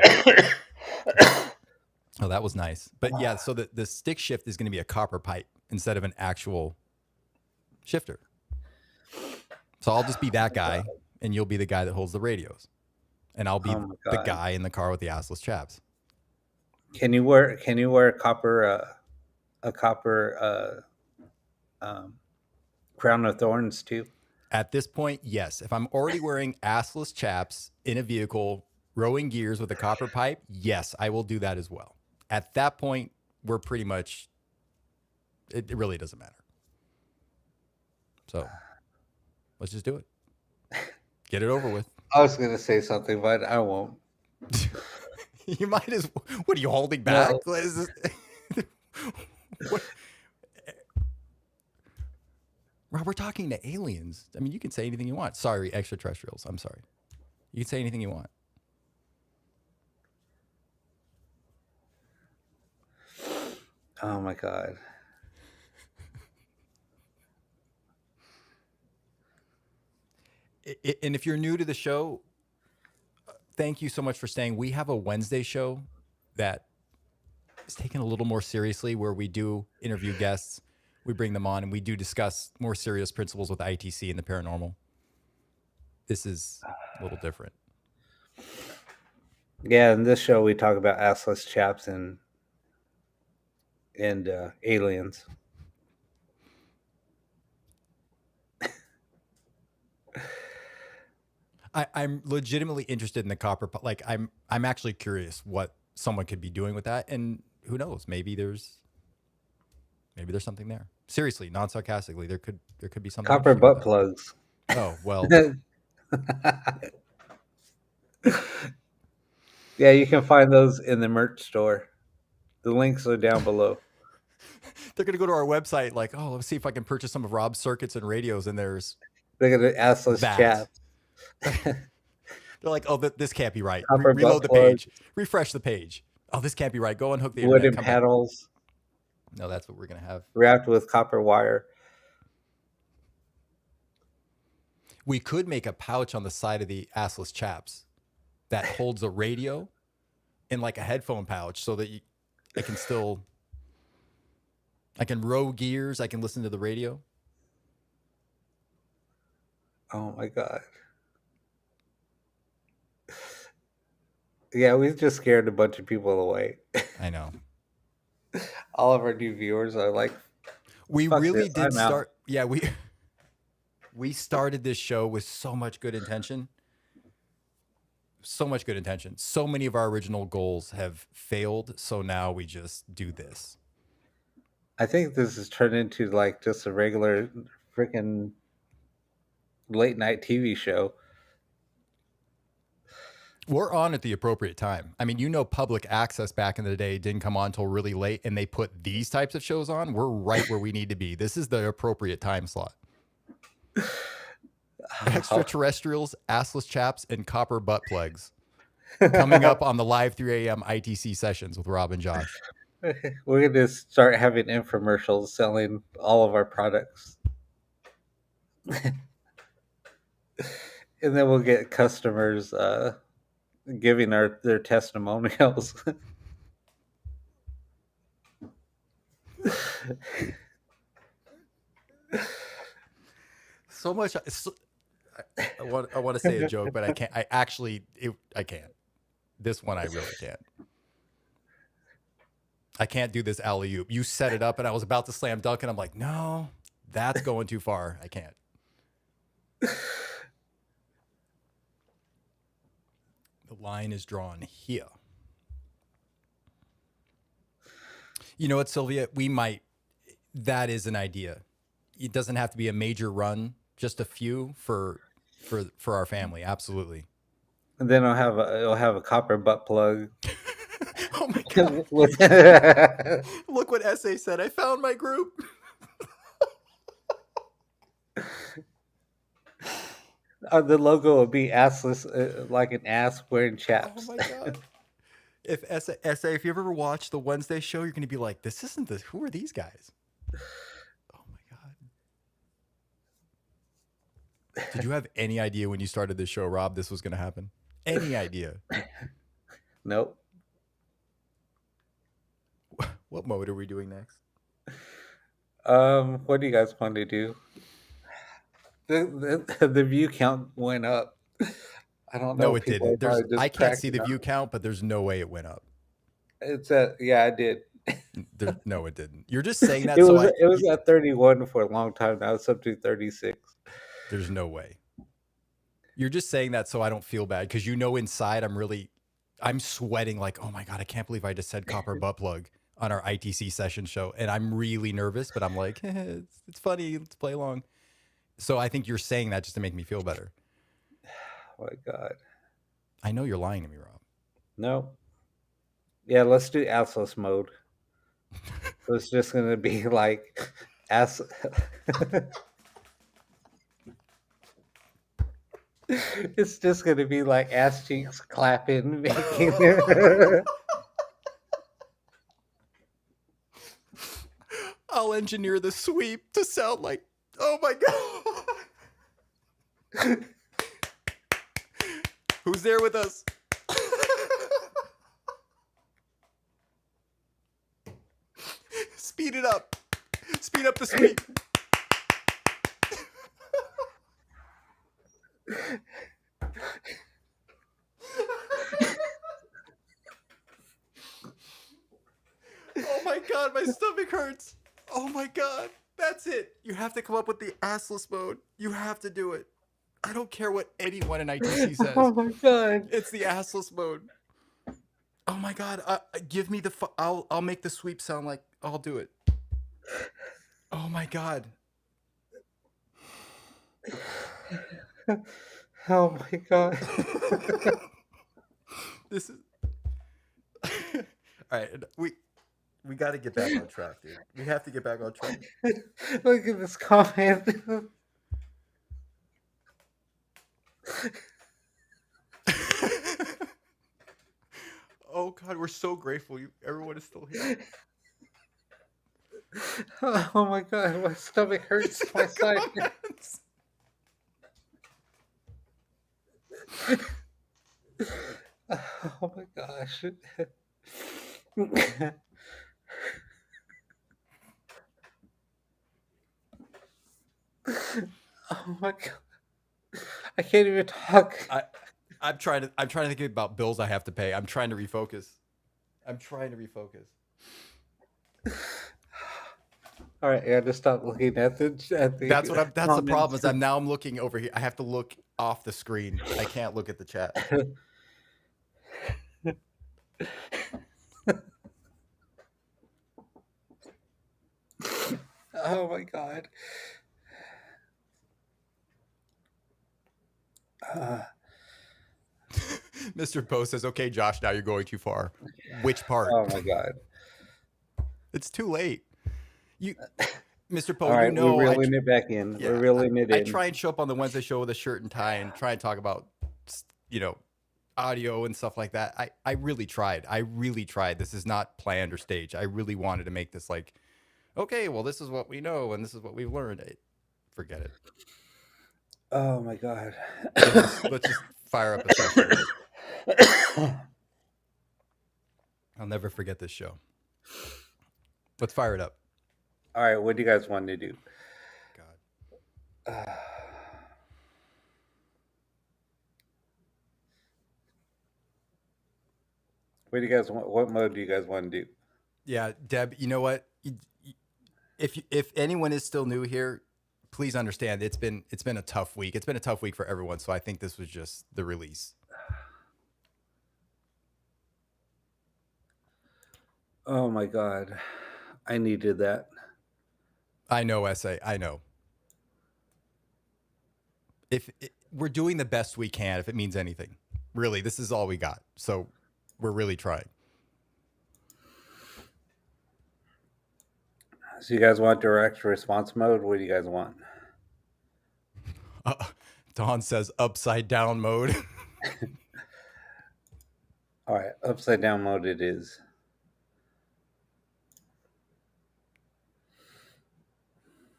Oh, that was nice. But yeah, so the stick shift is going to be a copper pipe instead of an actual shifter. So I'll just be that guy, and you'll be the guy that holds the radios, and I'll be Oh my the God. guy in the car with the assless chaps. Can you wear a copper crown of thorns too? At this point, yes. If I'm already wearing assless chaps in a vehicle, rowing gears with a copper pipe, yes, I will do that as well. At that point, we're pretty much, it really doesn't matter. So let's just do it. Get it over with. I was gonna say something, but I won't. You might as well. What are you holding back? No. What is this? What? Rob, we're talking to aliens. I mean, you can say anything you want. Sorry, extraterrestrials. I'm sorry. You can say anything you want. Oh my God. And if you're new to the show, thank you so much for staying. We have a Wednesday show that is taken a little more seriously, where we do interview guests, we bring them on, and we do discuss more serious principles with ITC and the paranormal. This is a little different. Yeah, in this show we talk about assless chaps and aliens. I'm legitimately interested in the copper. Like I'm actually curious what someone could be doing with that, and who knows? Maybe there's something there. Seriously, non sarcastically, there could be something Copper interesting with butt that. plugs. Oh well, Yeah, you can find those in the merch store. The links are down below. they're gonna go to our website. Like, oh, let's see if I can purchase some of Rob's circuits and radios, and there's Look at the assless that. chaps. They're like, oh, this can't be right. Copper butt Reload the plugs. page, refresh the page. Oh, this can't be right. Go unhook the internet. Wooden Come back. paddles No, that's what we're gonna have. wrapped with copper wire. We could make a pouch on the side of the assless chaps that holds a radio in like a headphone pouch, so that I can still, I can row gears. I can listen to the radio. Oh my God. Yeah, we just scared a bunch of people away. I know. All of our new viewers are like, We fuck really this, did I'm out. start. Yeah, we started this show with so much good intention. So much good intention. So many of our original goals have failed. So now we just do this. I think this has turned into like just a regular freaking late night TV show. We're on at the appropriate time. I mean, public access back in the day didn't come on until really late, and they put these types of shows on. We're right where we need to be. This is the appropriate time slot. Extraterrestrials, assless chaps, and copper butt plugs. Coming up on the live 3 a.m. ITC sessions with Rob and Josh. We're going to start having infomercials selling all of our products. And then we'll get customers giving their testimonials. So much. I want to say a joke, but I can't. I can't. This one I really can't. I can't do this alley oop. You set it up, and I was about to slam dunk, and I'm like, no, that's going too far. I can't. The line is drawn here. You know what, Sylvia? That is an idea. It doesn't have to be a major run, just a few for our family. Absolutely. And then it'll have a copper butt plug. Oh my god! With Look what SA said. I found my group. the logo will be assless, like an ass wearing Oh chaps. my god! If SA, if you ever watch the Wednesday show, you're gonna be like, "This isn't the. Who are these guys?" Oh my god! Did you have any idea when you started this show, Rob, this was gonna happen? Any idea? Nope. What mode are we doing next? What do you guys want to do? The view count went up. I don't know. No, it People are didn't. There's probably I just can't see the cracking view up. count, but there's no way it went up. Yeah, I did. No, it didn't. You're just saying It that so was it was at 31 for a long time. Now it's up to 36. there's no way. You're just saying that so I don't feel bad because inside I'm sweating like, oh my god, I can't believe I just said copper butt plug on our ITC session show, and I'm really nervous, but I'm like, it's funny, let's play along. So I think you're saying that just to make me feel better. Oh my god. I know you're lying to me, Rob. No. Yeah, let's do assless mode. So it's just gonna be like ass. It's just gonna be like ass cheeks clapping, making. I'll engineer the sweep to sound like, oh my god. Who's there with us? Speed it up. Speed up the sweep. Oh my god, my stomach hurts. Oh my god. That's it. You have to come up with the assless mode. You have to do it. I don't care what anyone in ITC Oh says. my god. It's the assless mode. Oh my god. Give me the. I'll make the sweep sound like I'll do it. Oh my god. Oh my god. This is. All right. We got to get back on track, dude. We have to get back on track. Look at this comment. Oh god, we're so grateful everyone is still here. Oh my god, my stomach hurts. My side. Oh my gosh. Oh my god. I can't even talk. I'm trying to think about bills I have to pay. I'm trying to refocus. All right, I gotta stop looking at the That's the problem comments. is I'm looking over here. I have to look off the screen. I can't look at the chat. Oh my god. Mr. Poe says, "Okay, Josh, now you're going too far." Which part? Oh my god. It's too late. You, Mr. Poe, All right, we're reeling it back in. We're reeling it I in. try and show up on the Wednesday show with a shirt and tie and try and talk about, audio and stuff like that. I really tried. This is not planned or staged. I really wanted to make this like, okay, well, this is what we know and this is what we've learned. Forget it. Oh my god. Let's just fire up a session. I'll never forget this show. Let's fire it up. All right, what do you guys want to do? God. What do you guys want? What mode do you guys want to do? Yeah, Deb, you know what? If anyone is still new here, please understand it's been a tough week. It's been a tough week for everyone, so I think this was just the release. Oh my god. I needed that. I know, SA. I know. we're doing the best we can, if it means anything. Really, this is all we got. So we're really trying. So you guys want direct response mode? What do you guys want? Don says upside down mode. All right, upside down mode it is.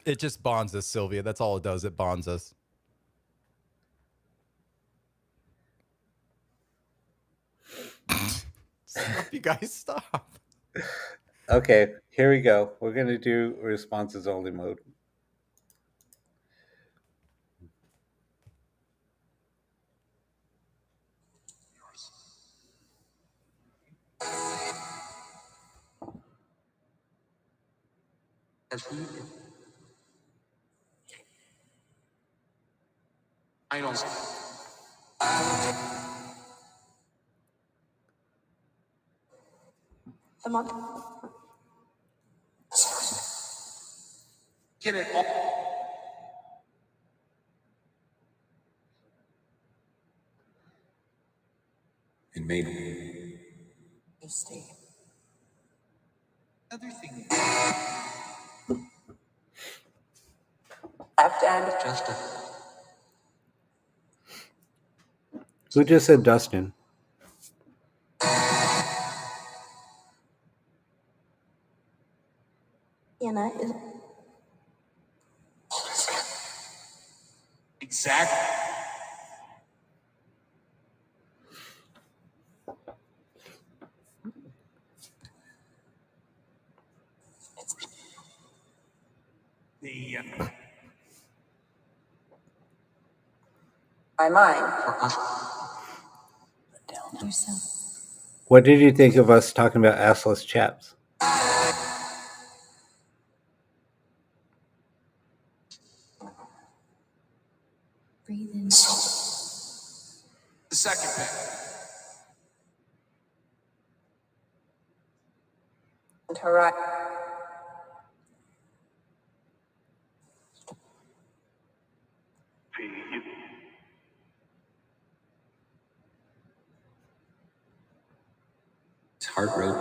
It just bonds us, Sylvia. That's all it does. It bonds us. Stop, you guys, stop. Okay, here we go. We're going to do responses only mode. I don't. The month. Get it all. And maybe. You stay. Other thing. Left and Justin. Who just said Dustin? Anna is. Exactly. The my mind for us. What did you think of us talking about assless chaps? Breathe in. The second pick. And her It's heart rate.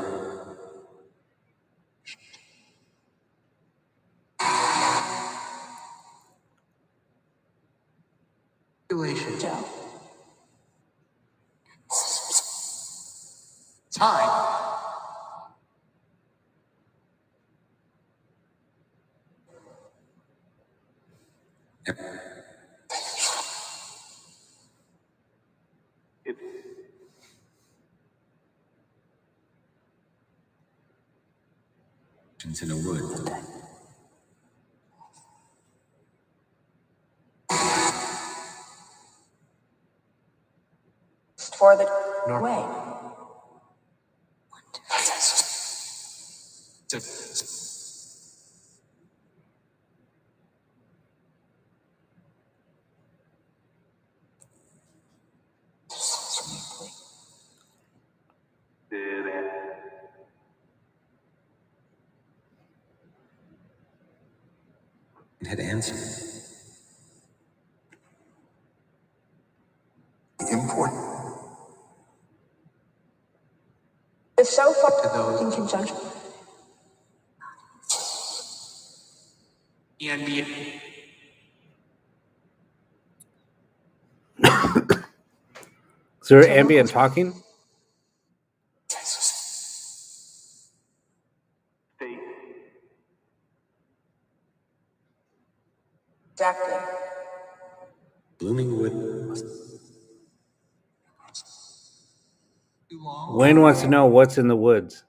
Joe. Time. In a wood. For the way. It had answered. Important. It's so far to those in conjunction. And Is there ambient talking? Exactly. Blooming wood. Wayne wants to know what's in the woods.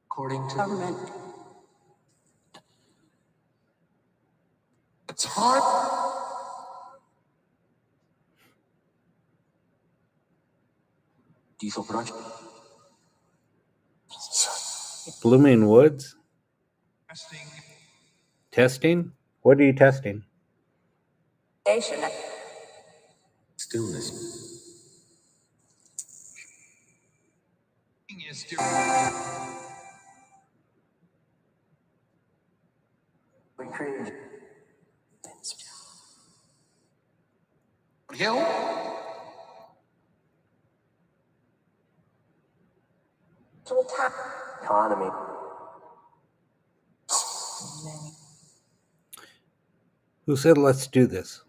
According to government. It's hard. Diesel production. Blooming woods? Testing. Testing? What are you testing? Station. Stillness. Is still. We created. Hill. Economy. Who said let's do this?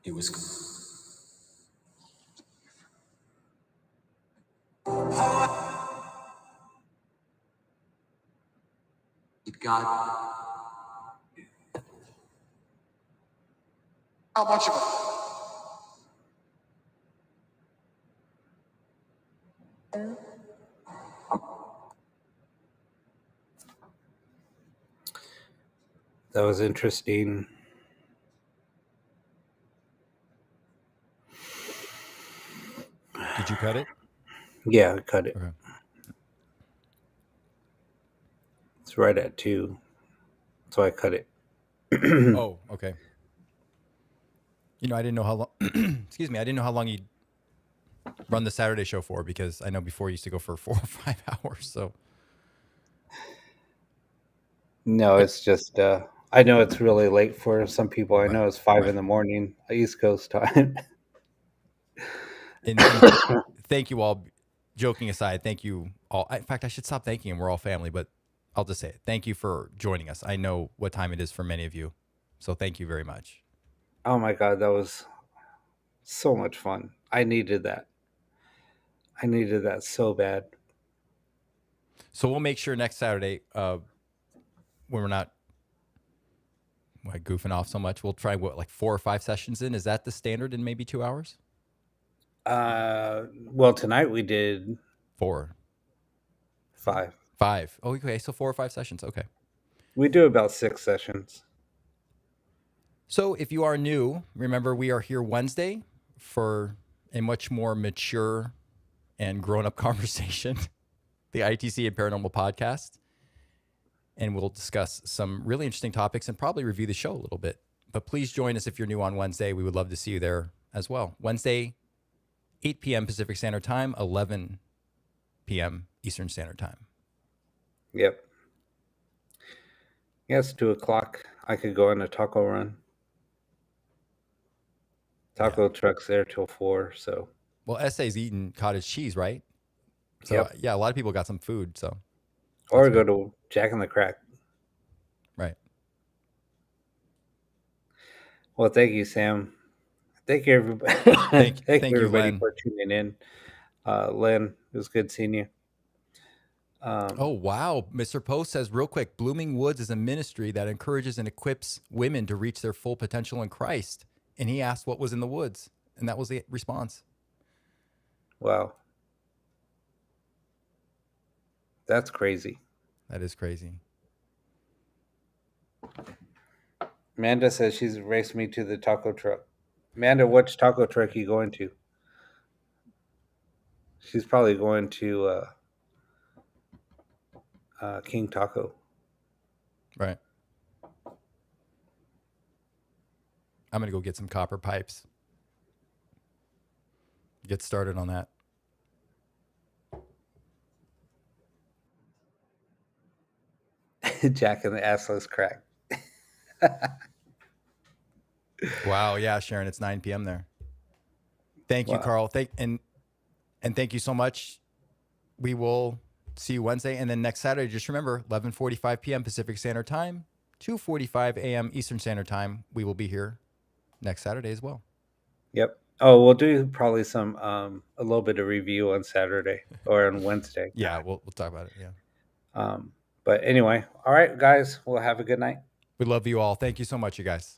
It was. It got. How much of it? That was interesting. Did you cut it? Yeah, I cut it. Okay. It's right at 2. So I cut it. Oh, okay. You know, I didn't know how long. Excuse me, I didn't know how long you'd run the Saturday show for, because I know before you used to go for 4 or 5 hours. So No, it's just I know it's really late for some people. I know it's 5 right. in the morning, East Coast time. And thank you all. Joking aside, thank you all. In fact, I should stop thanking him. We're all family, but I'll just say it. Thank you for joining us. I know what time it is for many of you, so thank you very much. Oh my God, that was so much fun. I needed that. I needed that so bad. So we'll make sure next Saturday, when we're not goofing off so much, we'll try like 4 or 5 sessions in. Is that the standard in maybe 2 hours? Well, tonight we did 4, 5. 5. Oh, okay. So 4 or 5 sessions. Okay. We do about 6 sessions. So if you are new, remember we are here Wednesday for a much more mature and grown-up conversation, the ITC and Paranormal Podcast. And we'll discuss some really interesting topics and probably review the show a little bit. But please join us if you're new on Wednesday. We would love to see you there as well. Wednesday, 8 p.m. Pacific Standard Time, 11 p.m. Eastern Standard Time. Yep. Yes, 2 o'clock. I could go on a taco run. Taco truck's there till 4, so. Well, SA's eating cottage cheese, right? So, Yep. yeah, a lot of people got some food. So, Or that's go good. to Jack in the Crack. Right. Well, thank you, Sam. Thank you, everybody. Thank you, you, everybody, Len. for tuning in. Len, it was good seeing you. Oh, wow. Mr. Post says, real quick, Blooming Woods is a ministry that encourages and equips women to reach their full potential in Christ. And he asked what was in the woods. And that was the response. Wow. That's crazy. That is crazy. Amanda says she's raced me to the taco truck. Amanda, which taco truck are you going to? She's probably going to King Taco. Right. I'm going to go get some copper pipes. Get started on that. Jack and the Assless Crack. Wow. Yeah, Sharon, it's 9 p.m. there. Thank you, Wow. Carl. And thank you so much. We will see you Wednesday. And then next Saturday, just remember, 11:45 p.m. Pacific Standard Time, 2:45 a.m. Eastern Standard Time. We will be here next Saturday as well. Yep. Oh, we'll do probably some a little bit of review on Saturday or on Wednesday. Yeah, we'll talk about it. Yeah. But anyway, all right, guys, we'll have a good night. We love you all. Thank you so much, you guys.